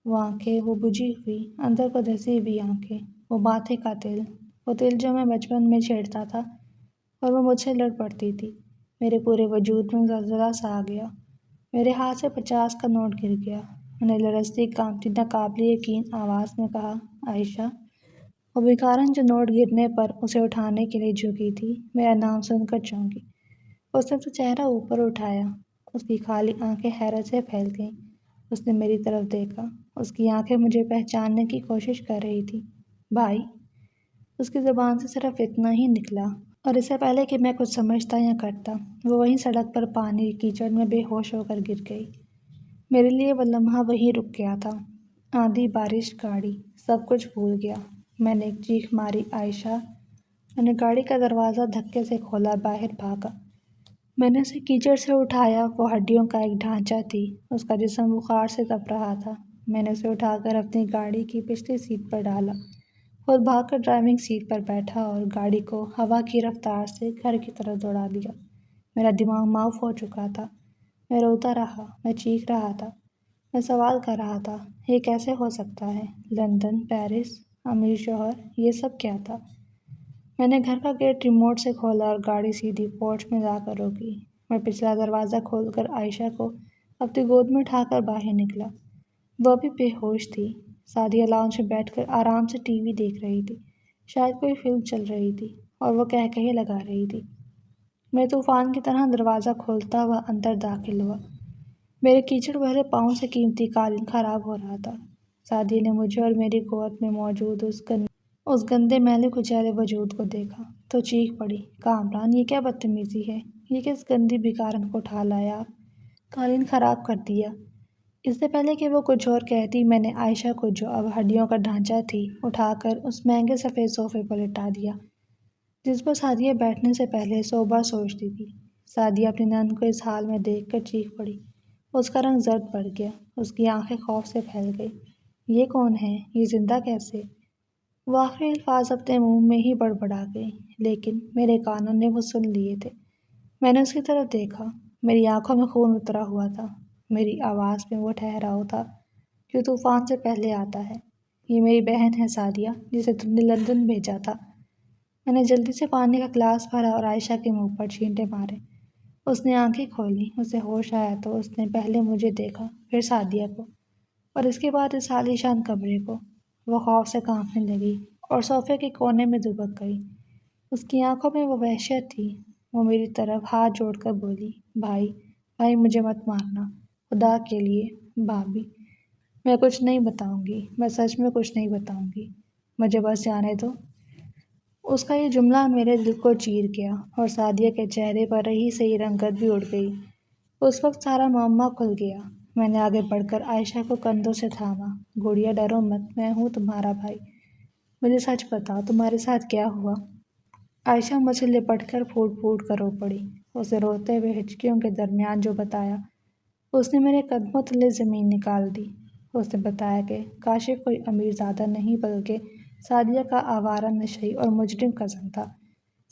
وہ آنکھیں، وہ بجھی ہوئی، اندر کو دھسی ہوئی آنکھیں، وہ ماتھے کا تل، وہ تل جو میں بچپن میں چھیڑتا تھا اور وہ مجھ سے لڑ پڑتی تھی۔ میرے پورے وجود میں زلزلہ سا آ گیا۔ میرے ہاتھ سے 50 کا نوٹ گر گیا۔ میں نے لرزتی کانپتی ناقابل یقین آواز میں کہا، عائشہ۔ وہ بیکارن جو نوٹ گرنے پر اسے اٹھانے کے لیے جھکی تھی، میرا نام سن کر چونکی۔ اس نے تو چہرہ اوپر اٹھایا، اس کی خالی آنکھیں حیرت سے پھیل گئیں۔ اس نے میری طرف دیکھا، اس کی آنکھیں مجھے پہچاننے کی کوشش کر رہی تھی۔ بھائی! اس کی زبان سے صرف اتنا ہی نکلا، اور اس سے پہلے کہ میں کچھ سمجھتا یا کرتا، وہ وہیں سڑک پر پانی کیچڑ میں بے ہوش ہو کر گر گئی۔ میرے لیے وہ لمحہ وہیں رک گیا تھا۔ آندھی، بارش، گاڑی، سب کچھ بھول گیا۔ میں نے ایک چیخ ماری، عائشہ! میں نے گاڑی کا دروازہ دھکے سے کھولا، باہر بھاگا۔ میں نے اسے کیچڑ سے اٹھایا۔ وہ ہڈیوں کا ایک ڈھانچہ تھی، اس کا جسم بخار سے تپ رہا تھا۔ میں نے اسے اٹھا کر اپنی گاڑی کی پچھلی سیٹ پر ڈالا، خود بھاگ کر ڈرائیونگ سیٹ پر بیٹھا اور گاڑی کو ہوا کی رفتار سے گھر کی طرف دوڑا دیا۔ میرا دماغ معاف ہو چکا تھا۔ میں روتا رہا، میں چیخ رہا تھا، میں سوال کر رہا تھا، یہ کیسے ہو سکتا ہے؟ لندن، پیرس، امیر شوہر، یہ سب کیا تھا؟ میں نے گھر کا گیٹ ریموٹ سے کھولا اور گاڑی سیدھی پورچ میں لا کر روکی۔ میں پچھلا دروازہ کھول کر عائشہ کو اپنی گود میں اٹھا کر باہر نکلا۔ وہ ابھی بے ہوش تھی۔ سعدیہ لاؤنج میں بیٹھ کر آرام سے ٹی وی دیکھ رہی تھی، شاید کوئی فلم چل رہی تھی، اور وہ کہے لگا رہی تھی۔ میں طوفان کی طرح دروازہ کھولتا ہوا اندر داخل ہوا۔ میرے کیچڑ بھرے پاؤں سے قیمتی قالین خراب ہو رہا تھا۔ سعدیہ نے مجھے اور میری گود میں موجود اس گندے میلے کچیلے وجود کو دیکھا تو چیخ پڑی، کامران، یہ کیا بدتمیزی ہے؟ یہ کس گندی بیکارن کو اٹھا لایا آپ؟ قالین خراب کر دیا۔ اس سے پہلے کہ وہ کچھ اور کہتی، میں نے عائشہ کو، جو اب ہڈیوں کا ڈھانچہ تھی، اٹھا کر اس مہنگے سفید صوفے پر لٹا دیا جس پر سعدیہ بیٹھنے سے پہلے 100 بار سوچتی تھی۔ سعدیہ اپنی نند کو اس حال میں دیکھ کر چیخ پڑی۔ اس کا رنگ زرد پڑ گیا، اس کی آنکھیں خوف سے پھیل گئی۔ یہ کون ہے؟ یہ زندہ کیسے؟ وہ آخری الفاظ اپنے منہ میں ہی بڑبڑا گئی، لیکن میرے کانوں نے وہ سن لیے تھے۔ میں نے اس کی طرف دیکھا، میری آنکھوں میں خون اترا ہوا تھا، میری آواز میں وہ ٹھہراؤ تھا جو طوفان سے پہلے آتا ہے۔ یہ میری بہن ہے سعدیہ، جسے تم نے لندن بھیجا تھا۔ میں نے جلدی سے پانی کا گلاس بھرا اور عائشہ کے منہ پر چھینٹے مارے۔ اس نے آنکھیں کھولیں، اسے ہوش آیا تو اس نے پہلے مجھے دیکھا، پھر سعدیہ کو، اور اس کے بعد اس عالیشان کمرے کو۔ وہ خوف سے کانپنے لگی اور صوفے کے کونے میں دبک گئی۔ اس کی آنکھوں میں وہ وحشت تھی۔ وہ میری طرف ہاتھ جوڑ کر بولی، بھائی مجھے مت مارنا، خدا کے لیے، بھابھی۔ میں کچھ نہیں بتاؤں گی، میں سچ میں کچھ نہیں بتاؤں گی، مجھے بس جانے دو۔ اس کا یہ جملہ میرے دل کو چیر گیا اور سعدیہ کے چہرے پر رہی سہی رنگت بھی اڑ گئی۔ اس وقت سارا معمہ کھل گیا۔ میں نے آگے بڑھ کر عائشہ کو کندھوں سے تھاما، گڑیا ڈرو مت، میں ہوں تمہارا بھائی، مجھے سچ بتاؤ تمہارے ساتھ کیا ہوا؟ عائشہ مجھ سے لپٹ کر پھوٹ پھوٹ کر رو پڑی۔ اسے روتے ہوئے ہچکیوں کے درمیان جو بتایا، اس نے میرے قدموں تلے زمین نکال دی۔ اس نے بتایا کہ کاشف کوئی امیر زادہ نہیں بلکہ سعدیہ کا آوارہ نشئی اور مجرم کزن تھا۔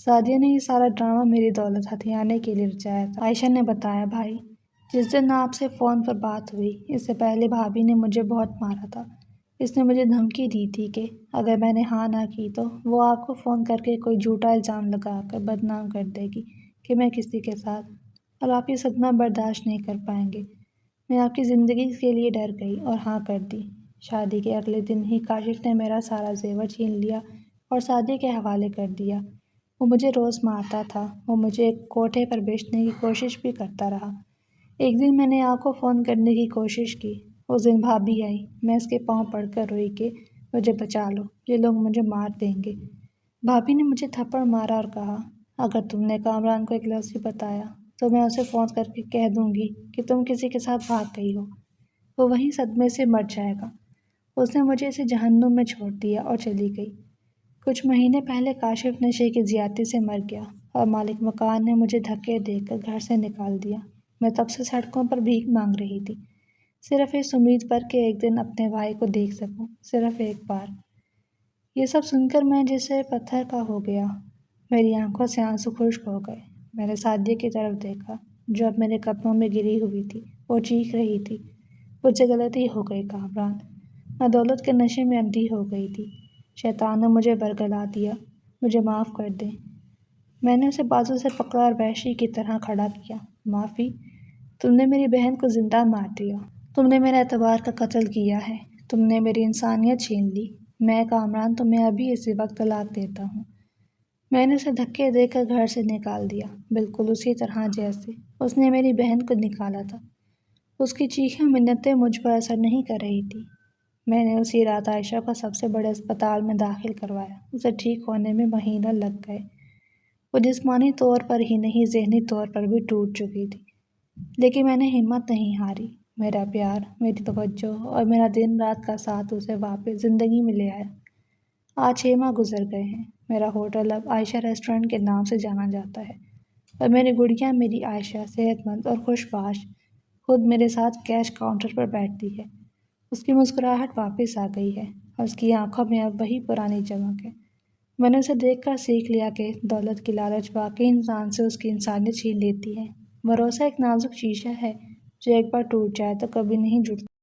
سعدیہ نے یہ سارا ڈرامہ میری دولت ہتھیانے کے لیے رچایا تھا۔ عائشہ نے بتایا، بھائی، جس دن آپ سے فون پر بات ہوئی، اس سے پہلے بھابھی نے مجھے بہت مارا تھا۔ اس نے مجھے دھمکی دی تھی کہ اگر میں نے ہاں نہ کی تو وہ آپ کو فون کر کے کوئی جھوٹا الزام لگا کر بدنام کر دے گی کہ میں کسی کے ساتھ، اور آپ یہ صدمہ برداشت نہیں کر پائیں گے۔ میں آپ کی زندگی کے لیے ڈر گئی اور ہاں کر دی۔ شادی کے اگلے دن ہی کاشف نے میرا سارا زیور چھین لیا اور سعدیہ کے حوالے کر دیا۔ وہ مجھے روز مارتا تھا، وہ مجھے ایک کوٹھے پر بیچنے کی کوشش بھی کرتا رہا۔ ایک دن میں نے آپ کو فون کرنے کی کوشش کی۔ اس دن بھابھی آئی، میں اس کے پاؤں پڑ کر روئی کہ مجھے بچا لو، یہ لوگ مجھے مار دیں گے۔ بھابھی نے مجھے تھپڑ مارا اور کہا، اگر تم نے کامران کو ایک لفظ بھی بتایا تو میں اسے فون کر کے کہہ دوں گی کہ تم کسی کے ساتھ بھاگ گئی ہو، وہ وہیں صدمے سے مر جائے گا۔ اس نے مجھے اسے جہنم میں چھوڑ دیا اور چلی گئی۔ کچھ مہینے پہلے کاشف نشے کی زیادتی سے مر گیا اور مالک مکان نے مجھے دھکے دے کر گھر سے نکال دیا۔ میں تب سے سڑکوں پر بھیک مانگ رہی تھی، صرف اس امید پر کہ ایک دن اپنے بھائی کو دیکھ سکوں، صرف ایک بار۔ یہ سب سن کر میں جیسے پتھر کا ہو گیا۔ میری آنکھوں سے آنسو خشک ہو گئے۔ میں نے سعدیہ کی طرف دیکھا جو اب میرے قدموں میں گری ہوئی تھی۔ وہ چیخ رہی تھی، مجھ سے غلطی ہو گئی کامران، میں دولت کے نشے میں اندھی ہو گئی تھی، شیطان نے مجھے ورگلا دیا، مجھے معاف کر دیں۔ میں نے اسے بازو سے پکڑا اور وحشی کی طرح کھڑا کیا۔ معافی؟ تم نے میری بہن کو زندہ مار دیا، تم نے میرے اعتبار کا قتل کیا ہے، تم نے میری انسانیت چھین لی۔ میں کامران تمہیں ابھی اسی وقت طلاق دیتا ہوں۔ میں نے اسے دھکے دے کر گھر سے نکال دیا، بالکل اسی طرح جیسے اس نے میری بہن کو نکالا تھا۔ اس کی چیخیں منتیں مجھ پر اثر نہیں کر رہی تھی۔ میں نے اسی رات عائشہ کو سب سے بڑے اسپتال میں داخل کروایا۔ اسے ٹھیک ہونے میں مہینہ لگ گئے۔ وہ جسمانی طور پر ہی نہیں، ذہنی طور پر بھی ٹوٹ چکی تھی، لیکن میں نے ہمت نہیں ہاری۔ میرا پیار، میری توجہ اور میرا دن رات کا ساتھ اسے واپس زندگی میں لے آیا۔ آج 6 ماہ گزر گئے ہیں۔ میرا ہوٹل اب عائشہ ریسٹورنٹ کے نام سے جانا جاتا ہے، اور میری گڑیا، میری عائشہ، صحت مند اور خوش باش، خود میرے ساتھ کیش کاؤنٹر پر بیٹھتی ہے۔ اس کی مسکراہٹ واپس آ گئی ہے اور اس کی آنکھوں میں اب وہی پرانی چمک ہے۔ میں نے اسے دیکھ کر سیکھ لیا کہ دولت کی لالچ واقعی انسان سے اس کی انسانیت چھین لیتی ہے۔ بھروسہ ایک نازک شیشہ ہے جو ایک بار ٹوٹ جائے تو کبھی نہیں جڑتا۔